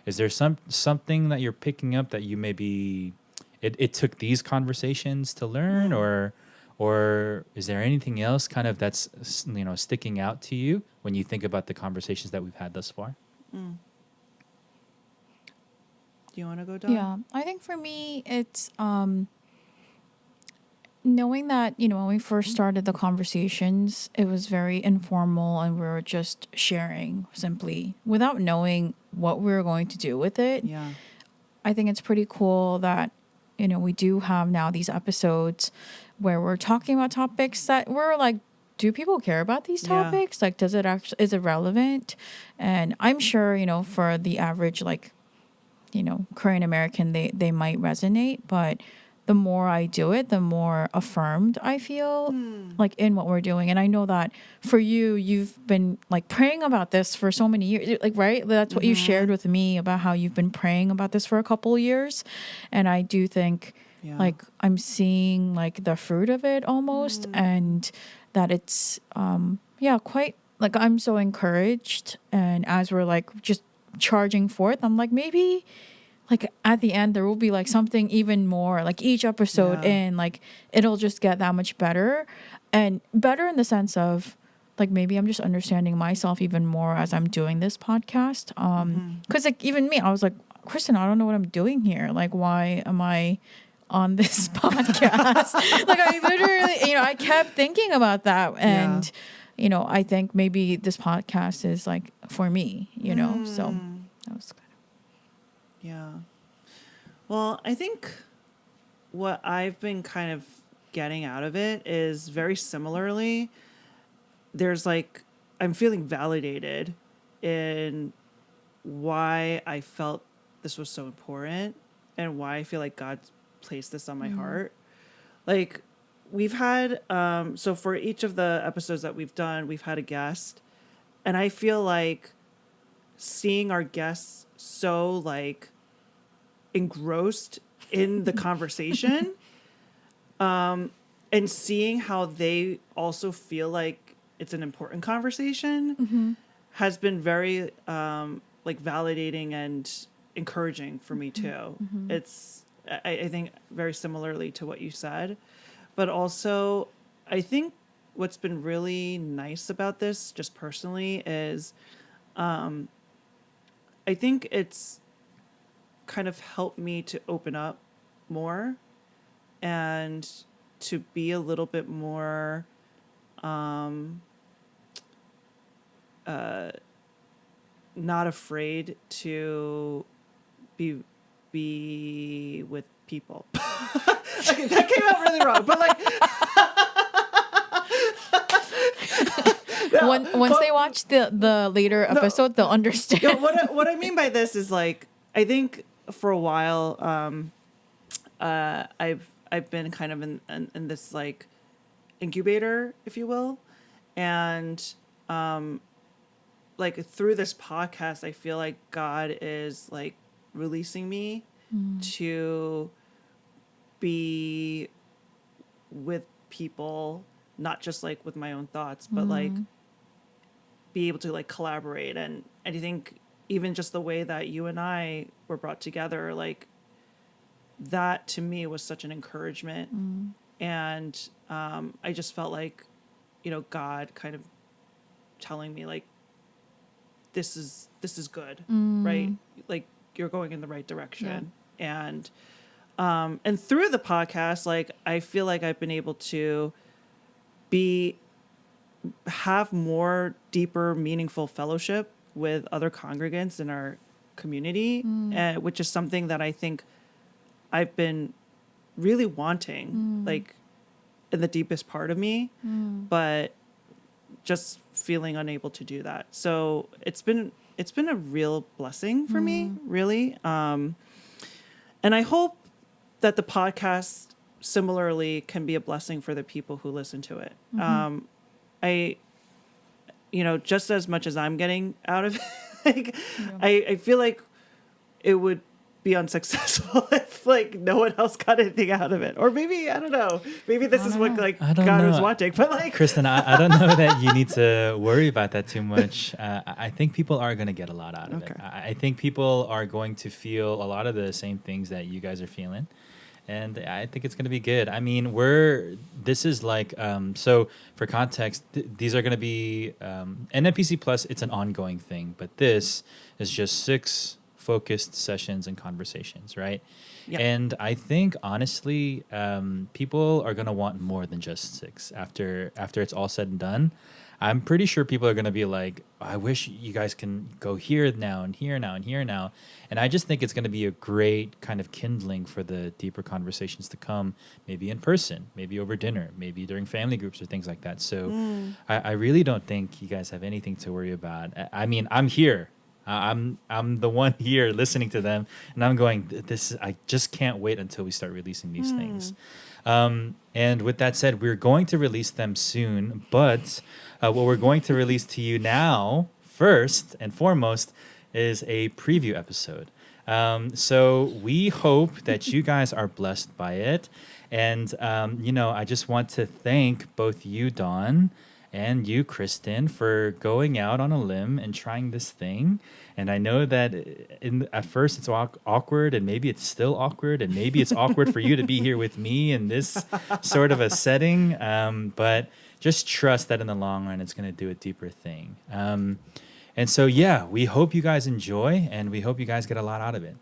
Is there something that you're picking up that you maybe it took these conversations to learn, or Or is there anything else kind of that's sticking out to you when you think about the conversations that we've had thus far? Do you want to go, Dawn? Yeah, I think for me, it's knowing that, when we first started the conversations, it was very informal and we were just sharing simply without knowing what we were going to do with it. Yeah. I think it's pretty cool that, we do have now these episodes where we're talking about topics that we're like, do people care about these Yeah. topics? Like, is it relevant? And I'm sure, for the average, like, Korean American, they might resonate, but the more I do it, the more affirmed I feel like in what we're doing. And I know that for you, you've been like praying about this for so many years, like, right? That's what you shared with me about how you've been praying about this for a couple of years. And I do think like I'm seeing like the fruit of it almost, and that it's, quite like I'm so encouraged. And as we're like just charging forth, I'm like, maybe like at the end there will be like something even more, like each episode in, like it'll just get that much better, and better in the sense of like maybe I'm just understanding myself even more as I'm doing this podcast. Because like even me, I was like, Kristen, I don't know what I'm doing here. Like, why am I on this podcast? Like I literally, I kept thinking about that, and I think maybe this podcast is like for me, so that was good. Yeah. Well, I think what I've been kind of getting out of it is very similarly. There's like, I'm feeling validated in why I felt this was so important and why I feel like God placed this on my heart. Like, we've had, so for each of the episodes that we've done, we've had a guest. And I feel like seeing our guests so like engrossed in the conversation, and seeing how they also feel like it's an important conversation has been very like validating and encouraging for me too. It's I think very similarly to what you said, but also I think what's been really nice about this just personally is I think it's kind of helped me to open up more and to be a little bit more not afraid to be with people. Okay, that came out really wrong, but like once they watch the later episode, they'll understand. What I mean by this is like, I think for a while, I've been kind of in this like incubator, if you will, and like through this podcast, I feel like God is like releasing me to be with people, not just like with my own thoughts, but like be able to like collaborate. And I think even just the way that you and I were brought together, like that to me was such an encouragement. And I just felt like, God kind of telling me like, this is good, right? Like you're going in the right direction. And through the podcast, like I feel like I've been able to have more deeper, meaningful fellowship with other congregants in our community, which is something that I think I've been really wanting, like in the deepest part of me, but just feeling unable to do that. So it's been a real blessing for me, really. And I hope that the podcast similarly can be a blessing for the people who listen to it. I just as much as I'm getting out of it, like, I feel like it would be unsuccessful if like no one else got anything out of it. Or maybe, I don't know, maybe this is what like God was wanting, but like Kristen, I don't know that you need to worry about that too much. I think people are going to get a lot out of it. I think people are going to feel a lot of the same things that you guys are feeling. and I think it's going to be good. I mean, this is like, so for context, these are going to be, NMPC Plus, it's an ongoing thing, but this is just 6 focused sessions and conversations, right? Yep. And I think honestly, people are going to want more than just 6 after it's all said and done. I'm pretty sure people are going to be like, I wish you guys can go here now and here now and here now. And I just think it's going to be a great kind of kindling for the deeper conversations to come, maybe in person, maybe over dinner, maybe during family groups or things like that. So I really don't think you guys have anything to worry about. I mean, I'm here. I'm the one here listening to them, and I'm going, I just can't wait until we start releasing these things. And with that said, we're going to release them soon, but what we're going to release to you now, first and foremost, is a preview episode. So we hope that you guys are blessed by it. And, I just want to thank both you, Dawn, and you, Kristen, for going out on a limb and trying this thing. And I know that at first it's awkward, and maybe it's still awkward, and maybe it's awkward for you to be here with me in this sort of a setting. But just trust that in the long run, it's going to do a deeper thing. And so, yeah, we hope you guys enjoy, and we hope you guys get a lot out of it.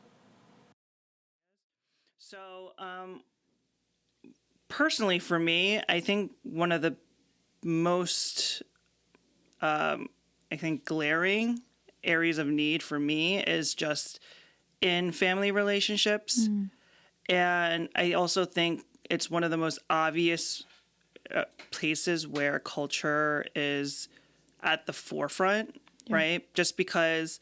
So, personally, for me, I think one of the most, glaring areas of need for me is just in family relationships. And I also think it's one of the most obvious places where culture is at the forefront, right? Just because,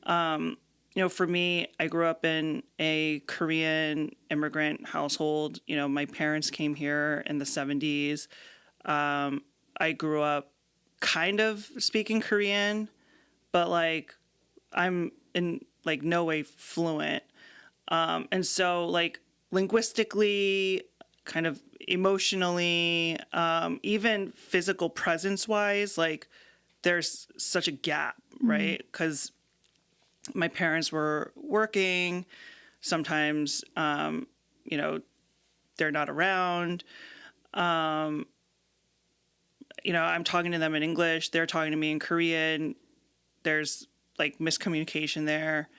for me, I grew up in a Korean immigrant household. My parents came here in the 70s. I grew up kind of speaking Korean, but I'm in no way fluent. And so linguistically, kind of emotionally, even physical presence wise, there's such a gap, right? Because my parents were working. Sometimes, they're not around. I'm talking to them in English. They're talking to me in Korean. There's miscommunication there.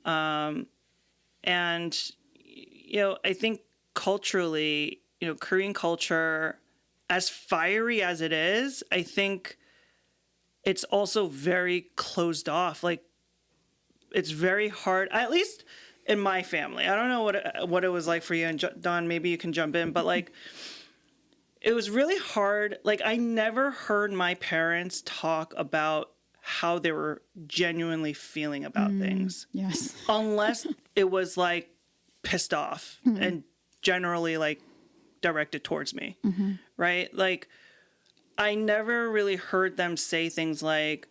And, I think culturally, Korean culture, as fiery as it is, I think it's also very closed off. It's very hard, at least in my family. I don't know what it was like for you. And Don, maybe you can jump in, but it was really hard. I never heard my parents talk about how they were genuinely feeling about things. Yes. Unless it was pissed off and generally directed towards me. Right? I never really heard them say things like,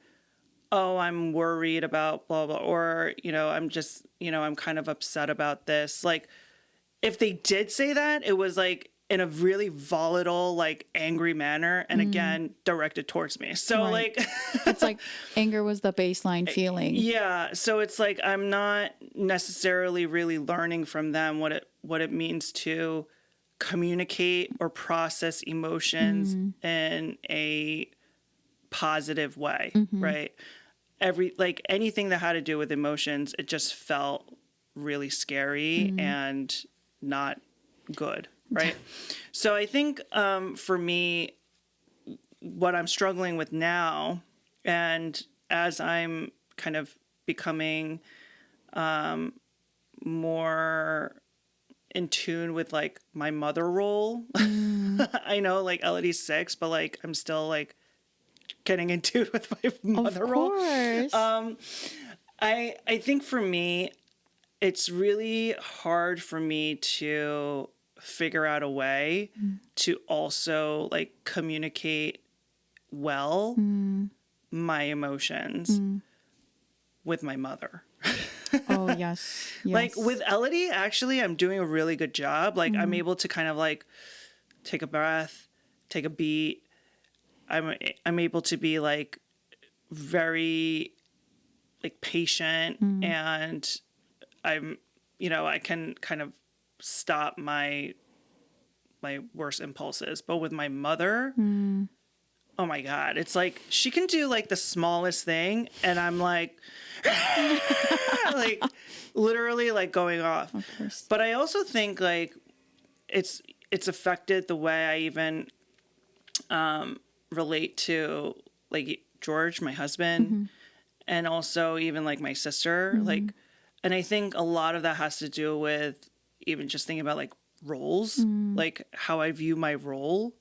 oh, I'm worried about blah, blah, or, I'm just, I'm kind of upset about this. If they did say that, it was in a really volatile, angry manner, and again, directed towards me. So Right. It's anger was the baseline feeling. yeah. So it's I'm not necessarily really learning from them what it means to communicate or process emotions in a positive way, right? Anything that had to do with emotions, it just felt really scary and not good, right? So I think for me, what I'm struggling with now, and as I'm kind of becoming more in tune with my mother role, I know Elodie's 6, but I'm still getting in tune with my mother role. Of course. I think for me, it's really hard for me to figure out a way to also communicate well my emotions with my mother. Oh, yes. Yes. With Elodie, actually, I'm doing a really good job. I'm able to kind of take a breath, take a beat. I'm able to be very patient, and I'm I can kind of stop my worst impulses. But with my mother, oh my God, it's like she can do like the smallest thing, and I'm like, like literally like going off. Of course. But I also think like it's affected the way I even relate to like George, my husband, and also even like my sister. Like, and I think a lot of that has to do with even just thinking about like roles, like how I view my role,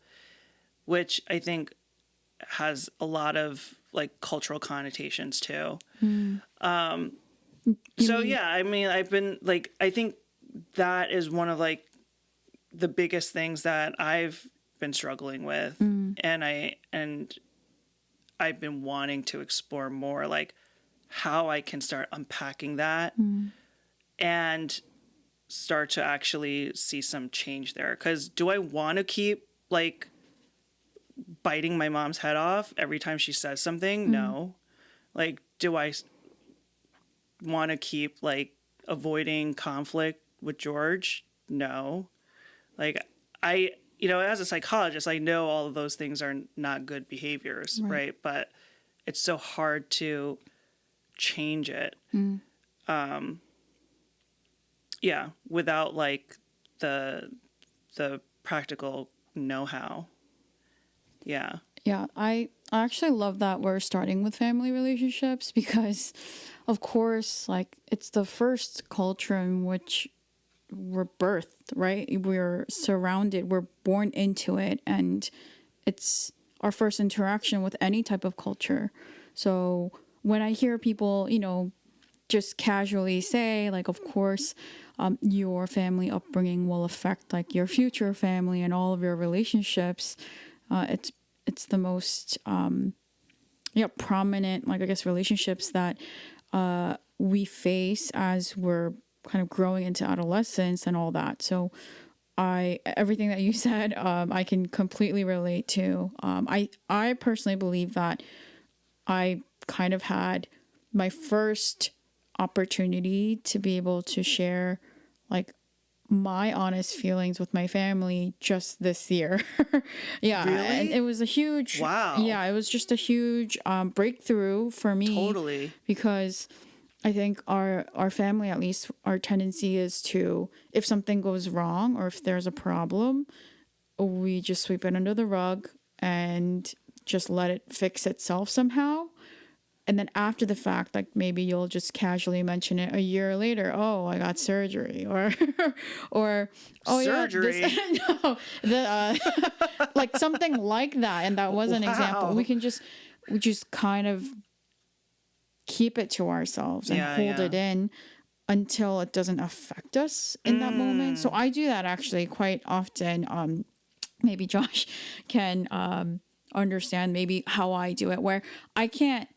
which I think has a lot of like cultural connotations too. So yeah, I mean, I've been like, I think that is one of like the biggest things that I've been struggling with, and I've been wanting to explore more like how I can start unpacking that and start to actually see some change there. Because do I want to keep like biting my mom's head off every time she says something? No. Like, do I want to keep like avoiding conflict with George? No. Like, you know, as a psychologist, I know all of those things are not good behaviors, right? But it's so hard to change it. Yeah, without like the practical know-how. Yeah. Yeah, I actually love that we're starting with family relationships because, of course, like it's the first culture in which we're birthed, right? We're surrounded, we're born into it, and it's our first interaction with any type of culture. So when I hear people, you know, just casually say, like, of course, your family upbringing will affect like your future family and all of your relationships. It's the most prominent, like I guess, relationships that we face as we're kind of growing into adolescence and all that. So everything that you said, I can completely relate to. I personally believe that I kind of had my first opportunity to be able to share like my honest feelings with my family just this year. Yeah. Really? And it was a huge, Wow. Yeah, it was just a huge breakthrough for me. Totally. Because I think our family, at least our tendency is to, if something goes wrong or if there's a problem, we just sweep it under the rug and just let it fix itself somehow. And then after the fact, like maybe you'll just casually mention it a year later. Oh, I got surgery, or, oh surgery. Yeah, no, like something like that. And that was an example. We just kind of keep it to ourselves and hold it in until it doesn't affect us in that moment. So I do that actually quite often. Maybe Josh can understand maybe how I do it, where I can't.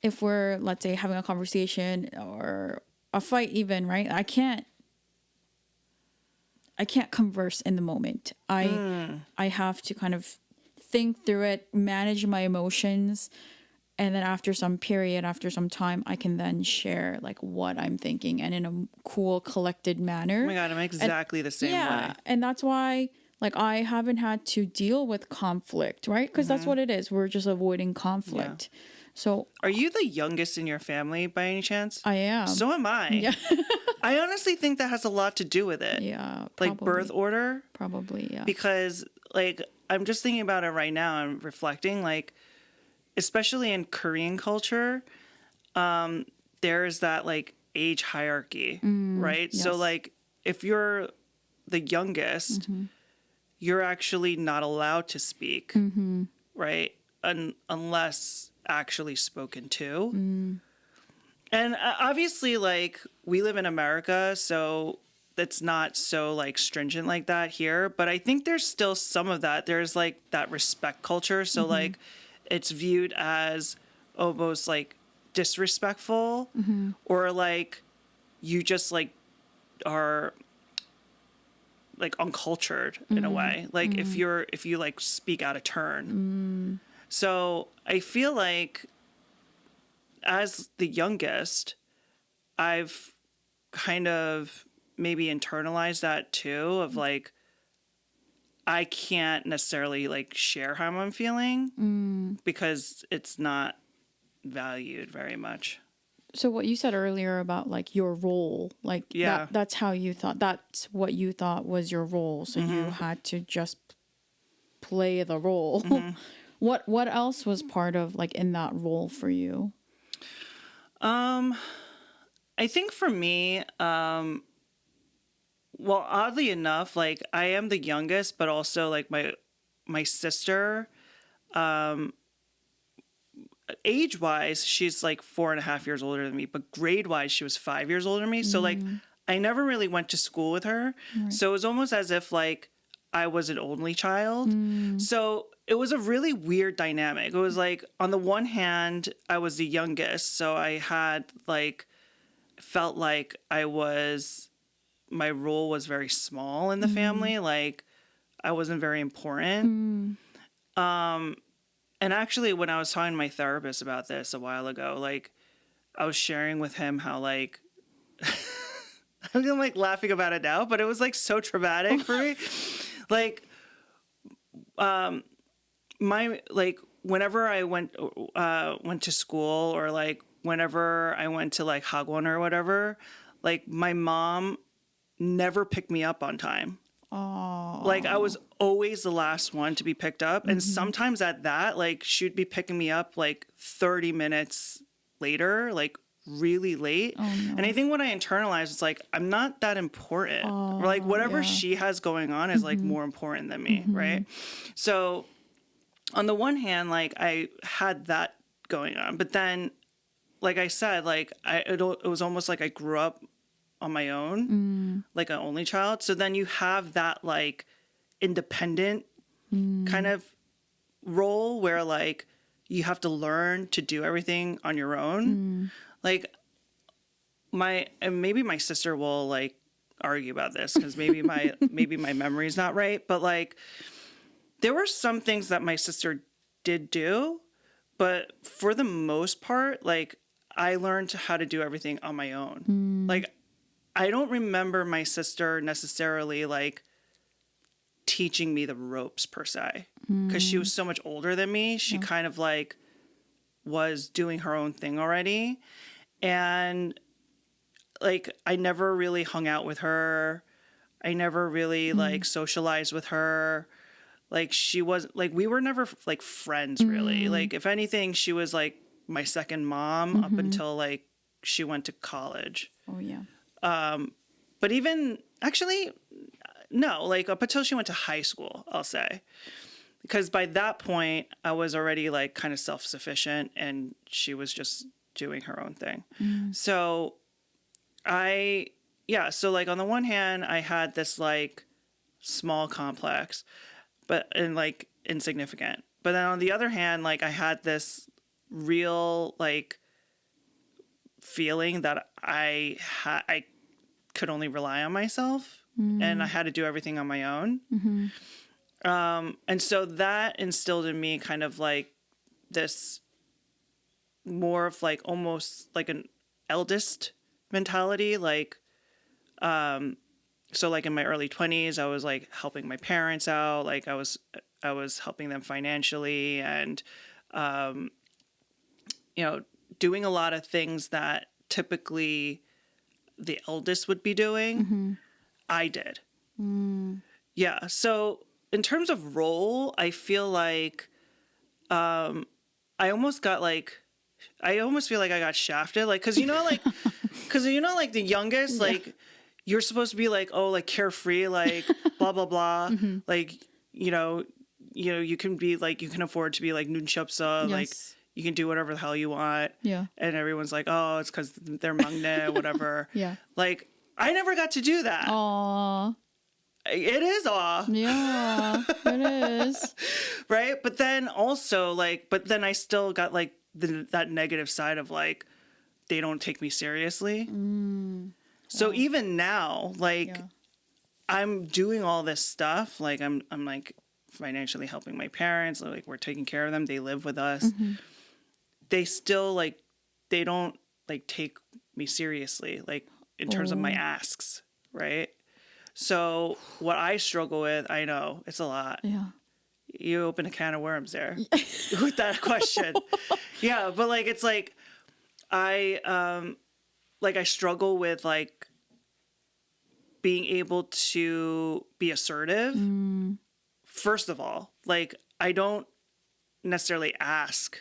If we're, let's say, having a conversation or a fight even, right? I can't converse in the moment. I have to kind of think through it, manage my emotions, and then after some time, I can then share like what I'm thinking and in a cool, collected manner. Oh my God, I'm exactly the same way. And that's why like I haven't had to deal with conflict, right? Because that's what it is. We're just avoiding conflict. Yeah. So, are you the youngest in your family by any chance? I am. So am I. Yeah. I honestly think that has a lot to do with it. Yeah. Like birth order. Probably, yeah. Because like I'm just thinking about it right now and reflecting, like, especially in Korean culture, there's that like age hierarchy, right? Yes. So like if you're the youngest, you're actually not allowed to speak, right? Unless actually spoken to. And obviously, like, we live in America, so it's not so like stringent like that here, but I think there's still some of that. There's like that respect culture, so like it's viewed as almost like disrespectful, or like you just like are like uncultured in a way, like if you like speak out of turn. So I feel like as the youngest, I've kind of maybe internalize that too of like, I can't necessarily like share how I'm feeling because it's not valued very much. So what you said earlier about like your role, like Yeah. that's how you thought, that's what you thought was your role. So you had to just play the role. What else was part of like in that role for you? I think for me, well, oddly enough, like I am the youngest, but also like my sister, age wise, she's like 4.5 years older than me, but grade wise, she was 5 years older than me. So like I never really went to school with her. So it was almost as if like I was an only child. So it was a really weird dynamic. It was like on the one hand, I was the youngest, so I had like felt like my role was very small in the family. Like I wasn't very important. And actually, when I was talking to my therapist about this a while ago, like I was sharing with him how like I'm like laughing about it now, but it was like so traumatic for me. Like, my like whenever I went to school or like whenever I went to like Hagwon or whatever, like my mom never picked me up on time. Oh. Like I was always the last one to be picked up. And sometimes at that, like she'd be picking me up like 30 minutes later, like really late. Oh, no. And I think what I internalized is like, I'm not that important. Or like whatever she has going on is like more important than me. Right. So on the one hand, like I had that going on, but then like I said, like it was almost like I grew up on my own, like an only child. So then you have that like independent kind of role where like you have to learn to do everything on your own. Like and maybe my sister will like argue about this because maybe my memory is not right, but like there were some things that my sister did do, but for the most part, like I learned how to do everything on my own. Like I don't remember my sister necessarily like teaching me the ropes per se because she was so much older than me. She kind of like was doing her own thing already. And like I never really hung out with her. I never really like socialized with her. Like she was like we were never like friends really. Like if anything, she was like my second mom up until like she went to college. Oh yeah. But even actually, no, like up until she went to high school, I'll say. Because by that point, I was already like kind of self-sufficient and she was just doing her own thing. So so like on the one hand, I had this like small complex, and like insignificant. But then on the other hand, like I had this real like feeling that I could only rely on myself and I had to do everything on my own. And so that instilled in me kind of like this more of like almost like an eldest mentality. Like, so like in my early 20s, I was like helping my parents out. Like I was helping them financially and, doing a lot of things that typically the eldest would be doing, I did. Yeah. So in terms of role, I feel like I almost feel like I got shafted. Like, cause like the youngest, like you're supposed to be like, oh, like carefree, like blah, blah, blah. Like, you can be like, you can afford to be like nunchapsa, like you can do whatever the hell you want. Yeah. And everyone's like, oh, it's because they're mangne, whatever. Yeah. Like, I never got to do that. Aww. It is awe. Yeah, it is. Right? But then also, like, I still got, like, that negative side of, like, they don't take me seriously. So even now, like, I'm doing all this stuff. Like, I'm like, financially helping my parents. Like, we're taking care of them. They live with us. They still, like, they don't, like, take me seriously, like, in terms of my asks. right? So what I struggle with, I know it's a lot. Yeah. You open a can of worms there with that question. Yeah, but like it's like I struggle with like being able to be assertive. First of all, like I don't necessarily ask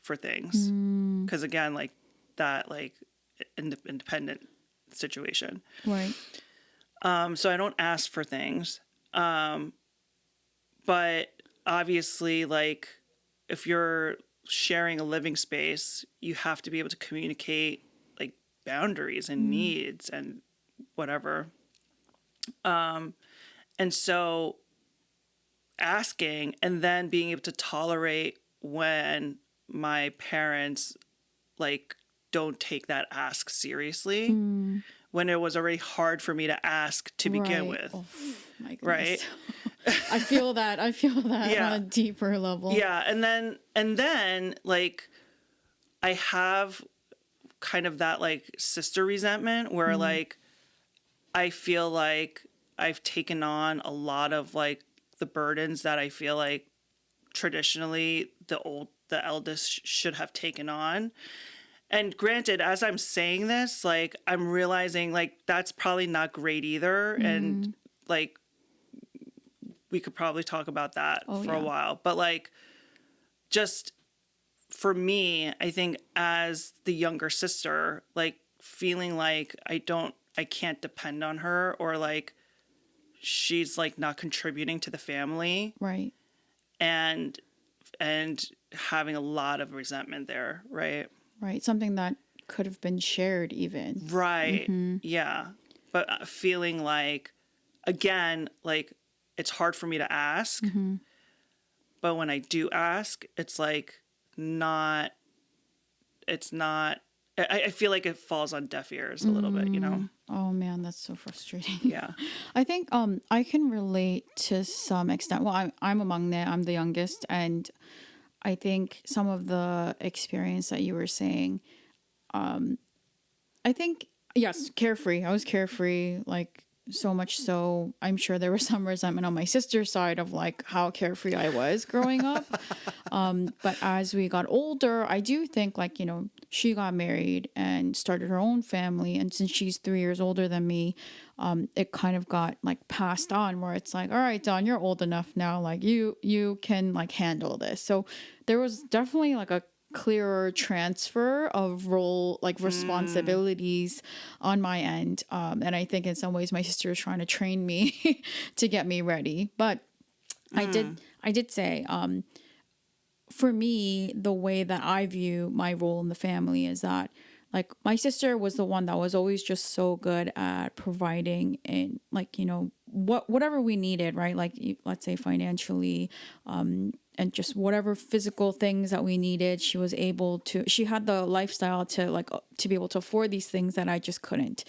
for things because again, like that like independent situation. Right. So I don't ask for things. But obviously, like, if you're sharing a living space, you have to be able to communicate, like, boundaries and needs and whatever. And so asking and then being able to tolerate when my parents, like, don't take that ask seriously. When it was already hard for me to ask to begin Right. with. Oh, my goodness. Right? I feel that Yeah. on a deeper level. Yeah, and then like I have kind of that like sister resentment where like I feel like I've taken on a lot of like the burdens that I feel like traditionally the eldest should have taken on. And granted, as I'm saying this, like I'm realizing like that's probably not great either and like we could probably talk about that for a while. But like just for me, I think as the younger sister, like feeling like I can't depend on her or like she's like not contributing to the family. Right. And having a lot of resentment there, right? Right. Something that could have been shared even. Right. Yeah. But feeling like again, like it's hard for me to ask. But when I do ask, it's like I feel like it falls on deaf ears a little bit, you know? Oh man, that's so frustrating. Yeah. I think I can relate to some extent. Well, I'm among them. I'm the youngest, and I think some of the experience that you were saying, I think yes, carefree. I was carefree, like so much so I'm sure there was some resentment on my sister's side of like how carefree I was growing up. But as we got older, I do think like, you know, she got married and started her own family. And since she's 3 years older than me, it kind of got like passed on where it's like, all right, Dawn, you're old enough now. Like you can like handle this. So there was definitely like a clearer transfer of role, like responsibilities on my end. And I think in some ways my sister was trying to train me to get me ready. But I did say, for me, the way that I view my role in the family is that like my sister was the one that was always just so good at providing and like, you know, whatever we needed, right? Like let's say financially, and just whatever physical things that we needed, she had the lifestyle to be able to afford these things that I just couldn't,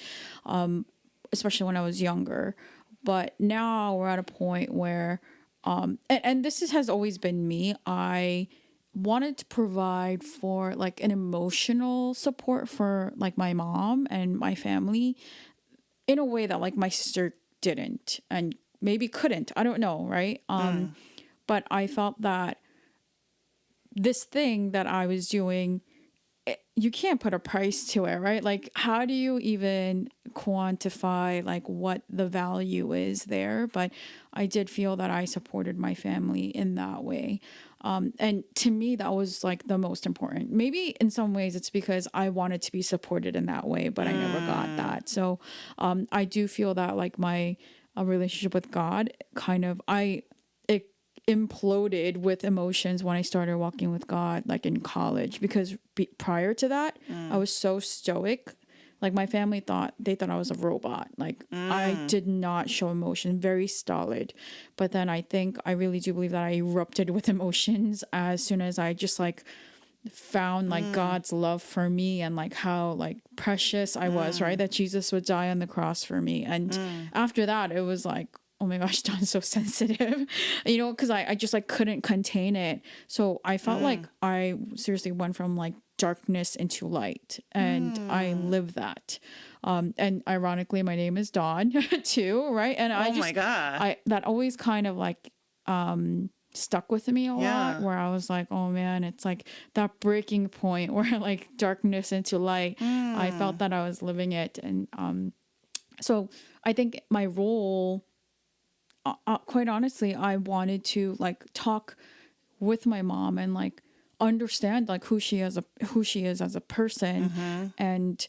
especially when I was younger. But now we're at a point where, and this has always been me. I wanted to provide for like an emotional support for like my mom and my family in a way that like my sister didn't and maybe couldn't. I don't know, right? But I felt that this thing that I was doing, you can't put a price to it, right? Like, how do you even quantify like what the value is there? But I did feel that I supported my family in that way. And to me, that was like the most important. Maybe in some ways it's because I wanted to be supported in that way, but I never got that. So I do feel that like my relationship with God it imploded with emotions when I started walking with God, like in college, because prior to that, I was so stoic. Like my family thought I was a robot. Like I did not show emotion, very stolid. But then I think I really do believe that I erupted with emotions as soon as I just like found like God's love for me and like how like precious I was, right? That Jesus would die on the cross for me. And after that, it was like, oh my gosh, Dawn's so sensitive, you know, because I just like couldn't contain it. So I felt like I seriously went from like darkness into light, and I live that. And ironically, my name is Dawn too, right? And I Oh just, my God. that always kind of like stuck with me a Yeah. lot, where I was like, oh man, it's like that breaking point where like darkness into light. I felt that I was living it, and so I think my role, quite honestly, I wanted to like talk with my mom and like understand like who she is as a person, and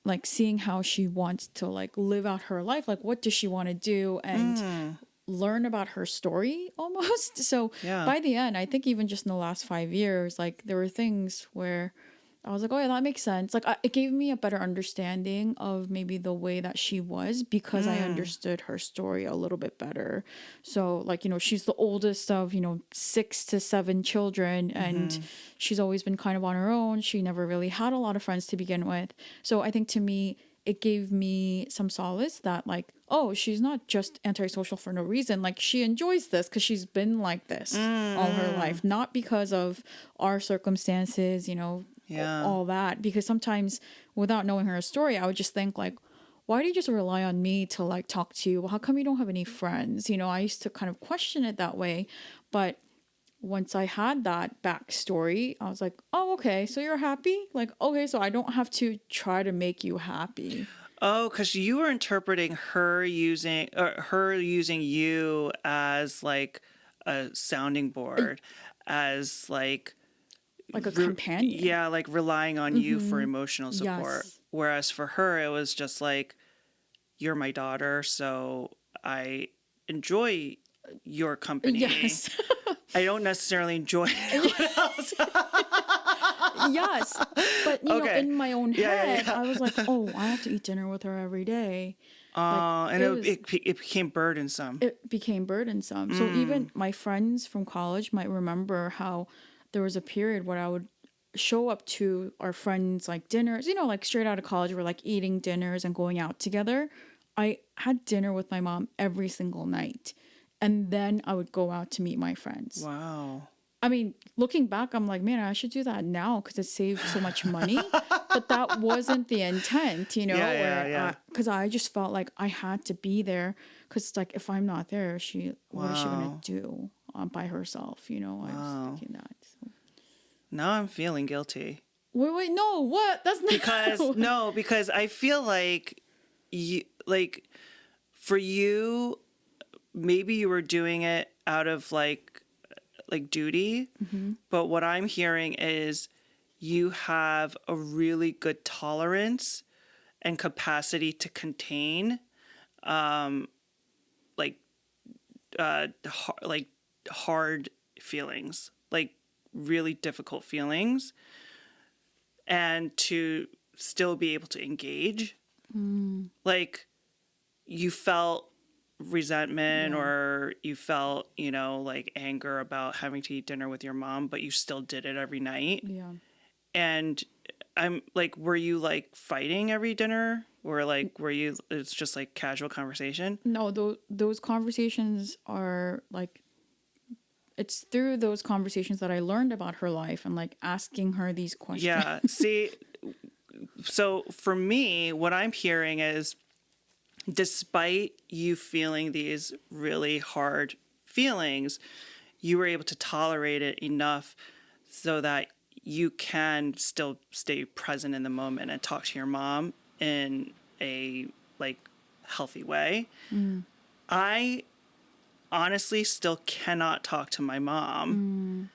like seeing how she wants to like live out her life, like what does she want to do, and learn about her story almost. So Yeah. by the end, I think even just in the last 5 years, like there were things where I was like, oh yeah, that makes sense. Like it gave me a better understanding of maybe the way that she was, because I understood her story a little bit better. So like, she's the oldest of, 6 to 7 children, and she's always been kind of on her own. She never really had a lot of friends to begin with. So I think to me, it gave me some solace that like, oh, she's not just antisocial for no reason. Like she enjoys this because she's been like this all her life, not because of our circumstances, Yeah. all that. Because sometimes without knowing her story, I would just think like, why do you just rely on me to like talk to you? Well, how come you don't have any friends? I used to kind of question it that way. But once I had that backstory, I was like, oh, okay, so you're happy? Like, okay, so I don't have to try to make you happy. Oh, because you were interpreting her using you as like a sounding board, as like A companion. yeah, like relying on you for emotional support. Yes. Whereas for her, it was just like, you're my daughter, so I enjoy your company. Yes. I don't necessarily enjoy anyone else. Yes. But, Okay. in my own Yeah, head, yeah. I was like, oh, I have to eat dinner with her every day. And it it became burdensome. It became burdensome. So even my friends from college might remember how there was a period where I would show up to our friends like dinners, like straight out of college, we're like eating dinners and going out together. I had dinner with my mom every single night. And then I would go out to meet my friends. Wow. I mean, looking back, I'm like, man, I should do that now because it saves so much money. But that wasn't the intent, Yeah. Because I just felt like I had to be there. Because it's like, if I'm not there, what is she going to do by herself? I was thinking that. So. Now I'm feeling guilty. Wait, no, what? That's not because I feel like for you, maybe you were doing it out of like duty, but what I'm hearing is you have a really good tolerance and capacity to contain hard feelings, like really difficult feelings, and to still be able to engage. Like you felt resentment or you felt, like anger about having to eat dinner with your mom, but you still did it every night. Yeah. And I'm like, were you like fighting every dinner? Or like, it's just like casual conversation? No, those conversations are like, it's through those conversations that I learned about her life and like asking her these questions. Yeah. See, so for me, what I'm hearing is, despite you feeling these really hard feelings, you were able to tolerate it enough so that you can still stay present in the moment and talk to your mom in a like healthy way. I honestly still cannot talk to my mom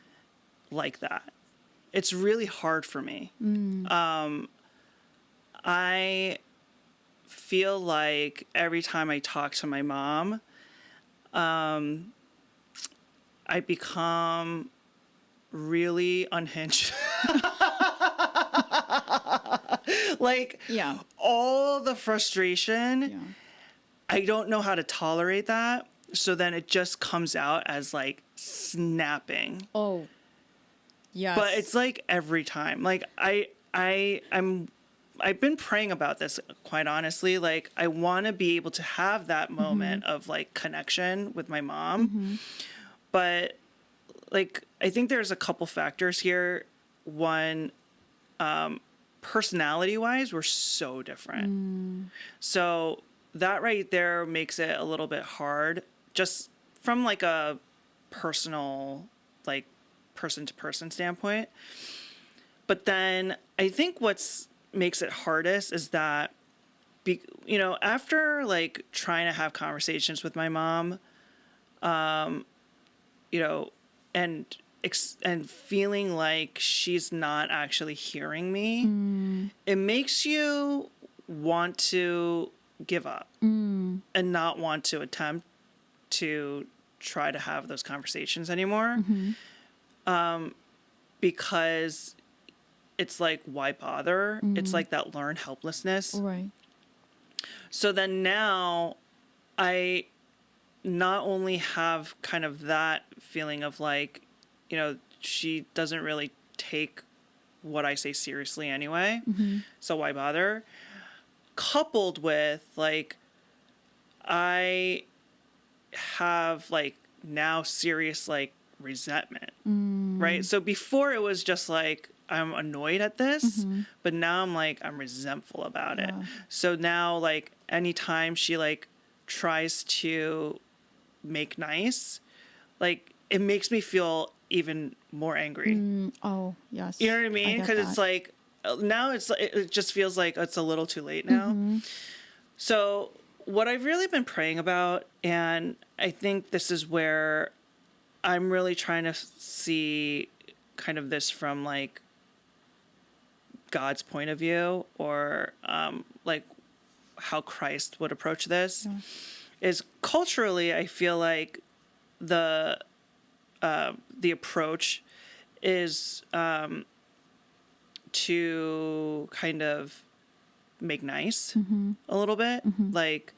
like that. It's really hard for me. I feel like every time I talk to my mom, I become really unhinged. Like, Yeah. all the frustration, Yeah. I don't know how to tolerate that. So then it just comes out as like snapping. Oh. Yes. But it's like every time. Like I've been praying about this, quite honestly. Like I want to be able to have that moment of like connection with my mom. But like I think there's a couple factors here. One, personality wise, we're so different. So that right there makes it a little bit hard, just from like a personal, like person to person standpoint. But then I think what's makes it hardest is that, after like trying to have conversations with my mom, you know, and and feeling like she's not actually hearing me, it makes you want to give up and not want to attempt to try to have those conversations anymore. Because it's like, why bother? It's like that learned helplessness. Right. So then now I not only have kind of that feeling of like, she doesn't really take what I say seriously anyway. So why bother? Coupled with like, I have like now serious like resentment, right? So before it was just like, I'm annoyed at this, but now I'm like, I'm resentful about it. So now like anytime she like tries to make nice, like it makes me feel even more angry. Oh, yes. You know what I mean? get Because it's that. like now it just feels like it's a little too late now. So what I've really been praying about, and I think this is where I'm really trying to see kind of this from like God's point of view, or like how Christ would approach this, is culturally, I feel like the approach is to kind of make nice a little bit. Like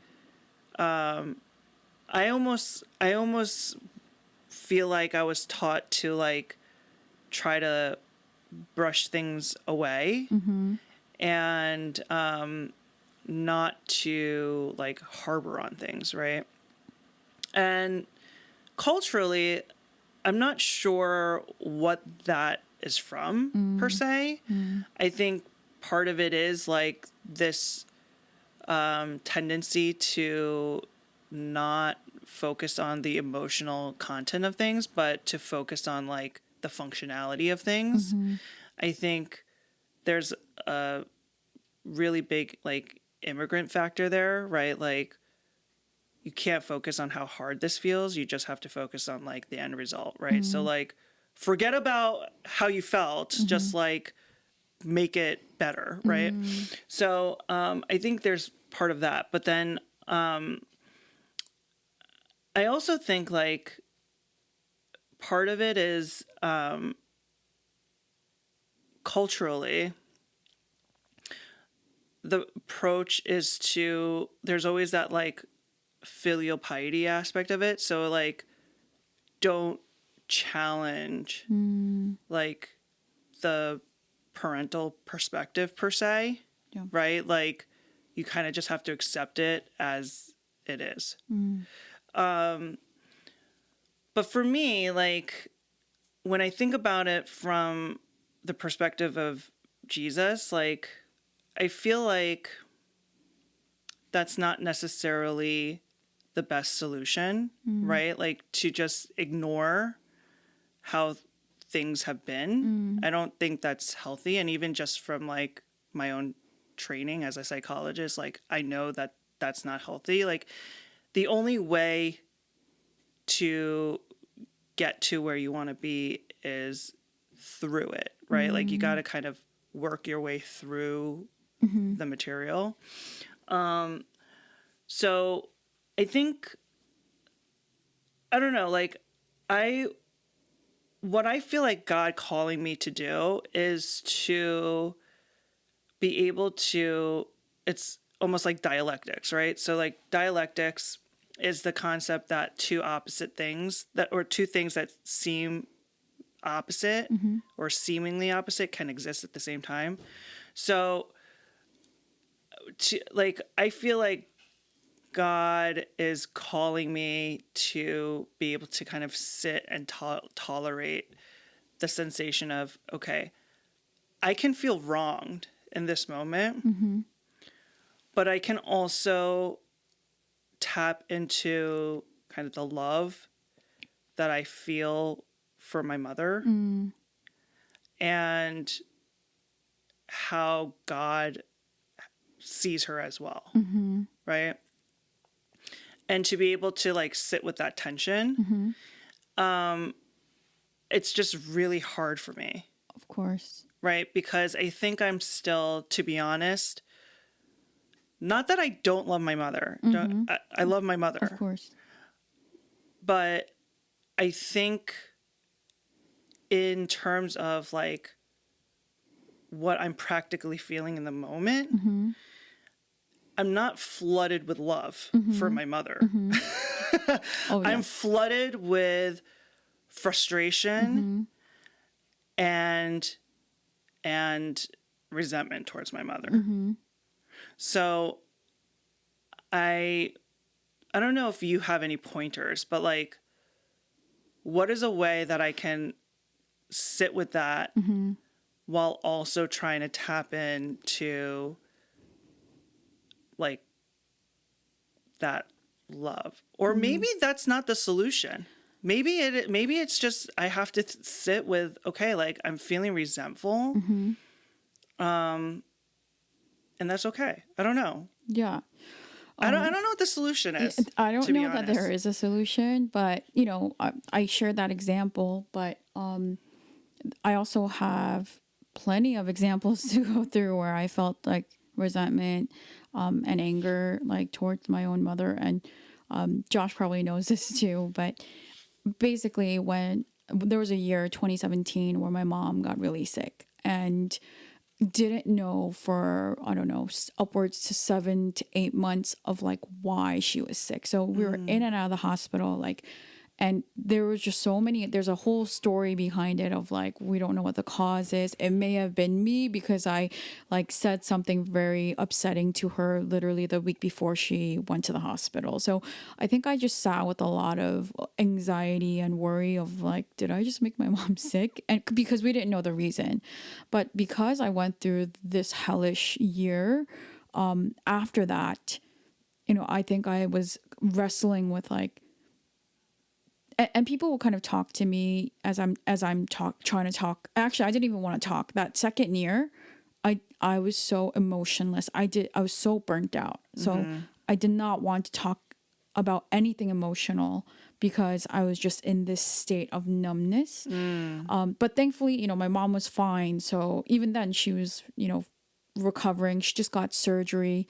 I almost feel like I was taught to like try to brush things away and not to like harbor on things, right? And culturally, I'm not sure what that is from per se. I think part of it is like this tendency to not focus on the emotional content of things, but to focus on like the functionality of things. I think there's a really big like immigrant factor there, right? Like you can't focus on how hard this feels. You just have to focus on like the end result, right? So like forget about how you felt, just like make it better, right? So I think there's part of that. But then I also think like part of it is culturally, the approach is to, there's always that like filial piety aspect of it. So like don't challenge like the parental perspective per se, right? Like you kind of just have to accept it as it is. But for me, like when I think about it from the perspective of Jesus, like I feel like that's not necessarily the best solution, right? Like to just ignore how things have been. I don't think that's healthy. And even just from like my own training as a psychologist, like I know that that's not healthy. Like the only way to get to where you want to be is through it, right? Like you got to kind of work your way through the material. So I think, I don't know, like what I feel like God calling me to do is to be able to, it's almost like dialectics, right? So like dialectics is the concept that two opposite things or two things that seem opposite or seemingly opposite can exist at the same time. So like, I feel like God is calling me to be able to kind of sit and tolerate the sensation of, okay, I can feel wronged in this moment, but I can also tap into kind of the love that I feel for my mother and how God sees her as well, right? And to be able to like sit with that tension, it's just really hard for me, Of course. right? Because I think I'm still, to be honest, not that I don't love my mother. I love my mother. Of course. But I think in terms of like what I'm practically feeling in the moment, I'm not flooded with love for my mother. Oh, I'm yes. flooded with frustration and resentment towards my mother. So I don't know if you have any pointers, but like what is a way that I can sit with that while also trying to tap into like that love? Or maybe that's not the solution. Maybe it's just I have to sit with, okay, like I'm feeling resentful. And that's okay. I don't know. Yeah. I don't know what the solution is. I don't to be know that there honest. is a solution, but I shared that example, but I also have plenty of examples to go through where I felt like resentment and anger like towards my own mother, and Josh probably knows this too, but basically when there was a year 2017 where my mom got really sick and didn't know for I don't know upwards to 7 to 8 months of like why she was sick. So we were in and out of the hospital, like, and there was just so many, there's a whole story behind it of like we don't know what the cause is. It may have been me because I like said something very upsetting to her literally the week before she went to the hospital. So I think I just sat with a lot of anxiety and worry of like, did I just make my mom sick? And because we didn't know the reason. But because I went through this hellish year after that, I think I was wrestling with like, and people will kind of talk to me as I'm trying to talk. Actually, I didn't even want to talk. That second year, I was so emotionless. I was so burnt out. So I did not want to talk about anything emotional because I was just in this state of numbness. But thankfully, my mom was fine. So even then she was, recovering. She just got surgery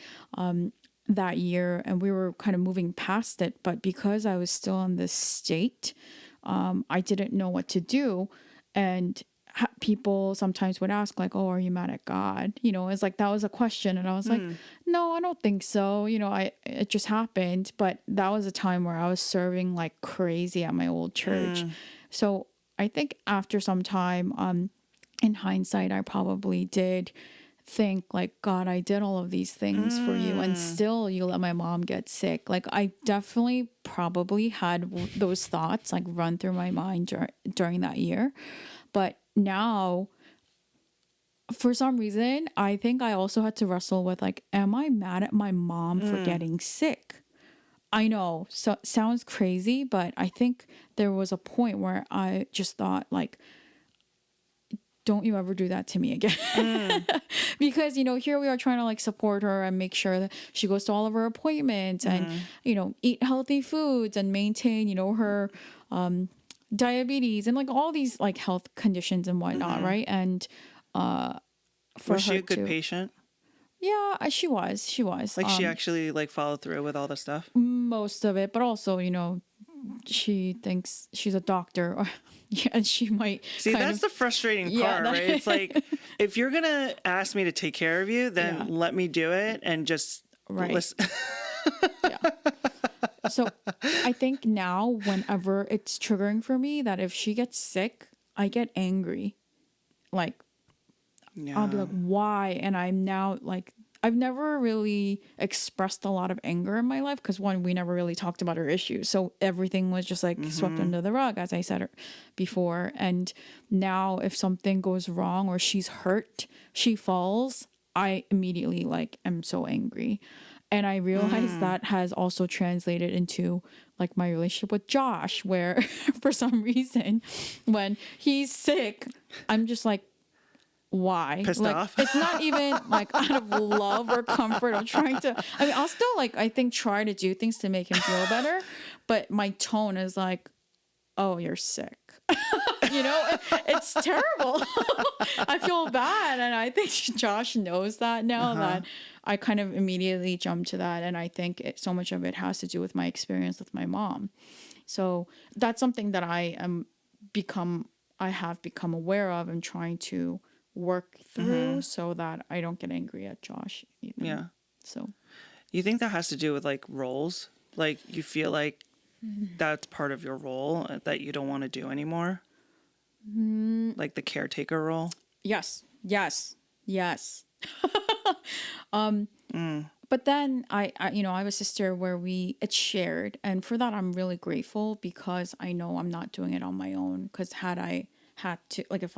that year and we were kind of moving past it. But because I was still in this state, I didn't know what to do. And people sometimes would ask like, oh, are you mad at God? It's like, that was a question. And I was like, no, I don't think so. It just happened. But that was a time where I was serving like crazy at my old church. So I think after some time, in hindsight, I probably did think like, God, I did all of these things for you and still you let my mom get sick. Like I definitely probably had those thoughts like run through my mind during that year. But now for some reason, I think I also had to wrestle with like, am I mad at my mom for getting sick? I know, so sounds crazy, but I think there was a point where I just thought like, don't you ever do that to me again. Because, here we are trying to like support her and make sure that she goes to all of her appointments and, eat healthy foods and maintain, her diabetes and like all these like health conditions and whatnot. Right. And was she a good patient? Yeah, she was. Like she actually like followed through with all the stuff? Most of it, but also, she thinks she's a doctor and she might see that's the frustrating part, right? It's like if you're gonna ask me to take care of you, then let me do it and just listen. So I think now whenever it's triggering for me that if she gets sick, I get angry. Like I'll be like, why? And I'm now like I've never really expressed a lot of anger in my life because one, we never really talked about our issues. So everything was just like swept under the rug, as I said before. And now if something goes wrong or she's hurt, she falls, I immediately like am so angry. And I realize that has also translated into like my relationship with Josh, where for some reason when he's sick, I'm just like, why? Pissed like, off? It's not even like out of love or comfort. I'm trying to, I mean, I'll still like, I think try to do things to make him feel better, but my tone is like, oh, you're sick. It's terrible. I feel bad. And I think Josh knows that now that I kind of immediately jump to that. And I think so much of it has to do with my experience with my mom. So that's something that I have become aware of and trying to work through so that I don't get angry at Josh even. Yeah. So You think that has to do with like roles? Like you feel like that's part of your role that you don't want to do anymore? Like the caretaker role? yes. But then I have a sister where it's shared, and for that I'm really grateful because I know I'm not doing it on my own. Because if I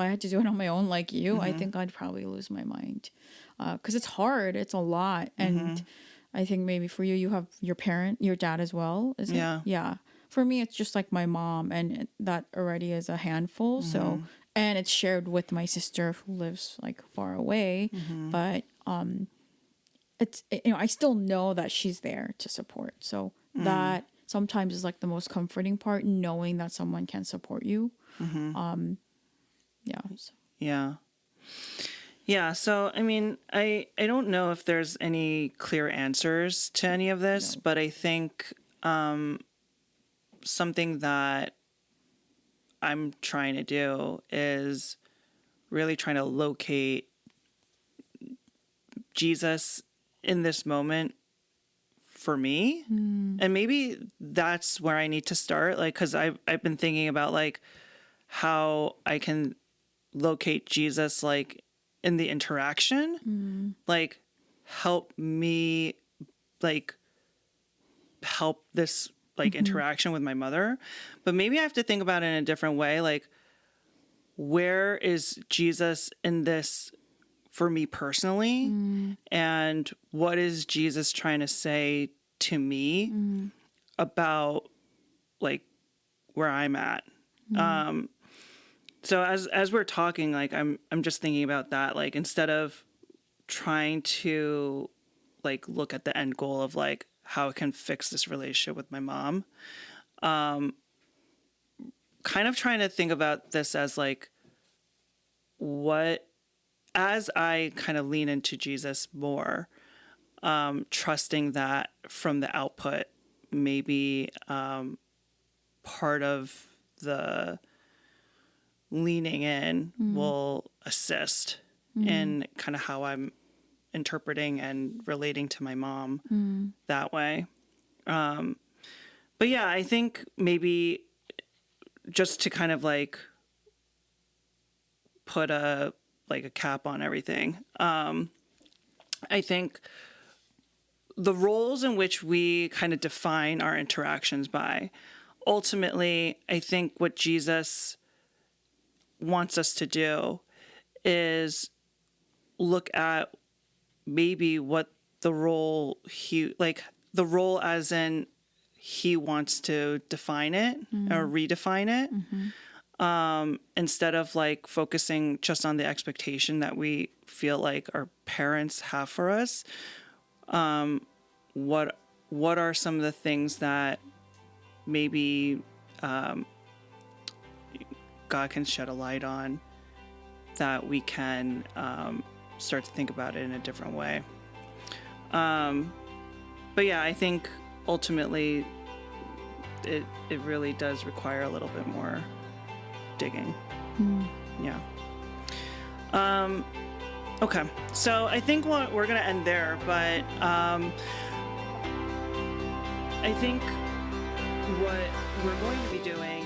had to do it on my own like you, I think I'd probably lose my mind. Because it's hard, it's a lot, and I think maybe for you have your dad as well, is it? Yeah. For me, it's just like my mom, and that already is a handful. So, and it's shared with my sister who lives like far away, but it's I still know that she's there to support. So that sometimes is like the most comforting part, knowing that someone can support you. Yeah. So. Yeah. Yeah. So, I mean, I don't know if there's any clear answers to any of this, but I think something that I'm trying to do is really trying to locate Jesus in this moment for me. And maybe that's where I need to start. Like, cause I've been thinking about like how I can locate Jesus, like in the interaction, like help me, like help this like interaction with my mother. But maybe I have to think about it in a different way. Like, where is Jesus in this for me personally? And what is Jesus trying to say to me about like where I'm at? So as we're talking, like I'm just thinking about that. Like instead of trying to like look at the end goal of like how I can fix this relationship with my mom, kind of trying to think about this as like as I kind of lean into Jesus more, trusting that from the output, maybe part of the leaning in will assist in kind of how I'm interpreting and relating to my mom that way. But yeah, I think maybe just to kind of like put a cap on everything. I think the roles in which we kind of define our interactions by, ultimately, I think what Jesus wants us to do is look at maybe what the role as in he wants to define it or redefine it. Instead of like focusing just on the expectation that we feel like our parents have for us, what are some of the things that maybe God can shed a light on that we can start to think about it in a different way. But yeah, I think ultimately it really does require a little bit more digging. Yeah. Okay. So I think we're going to end there, but I think what we're going to be doing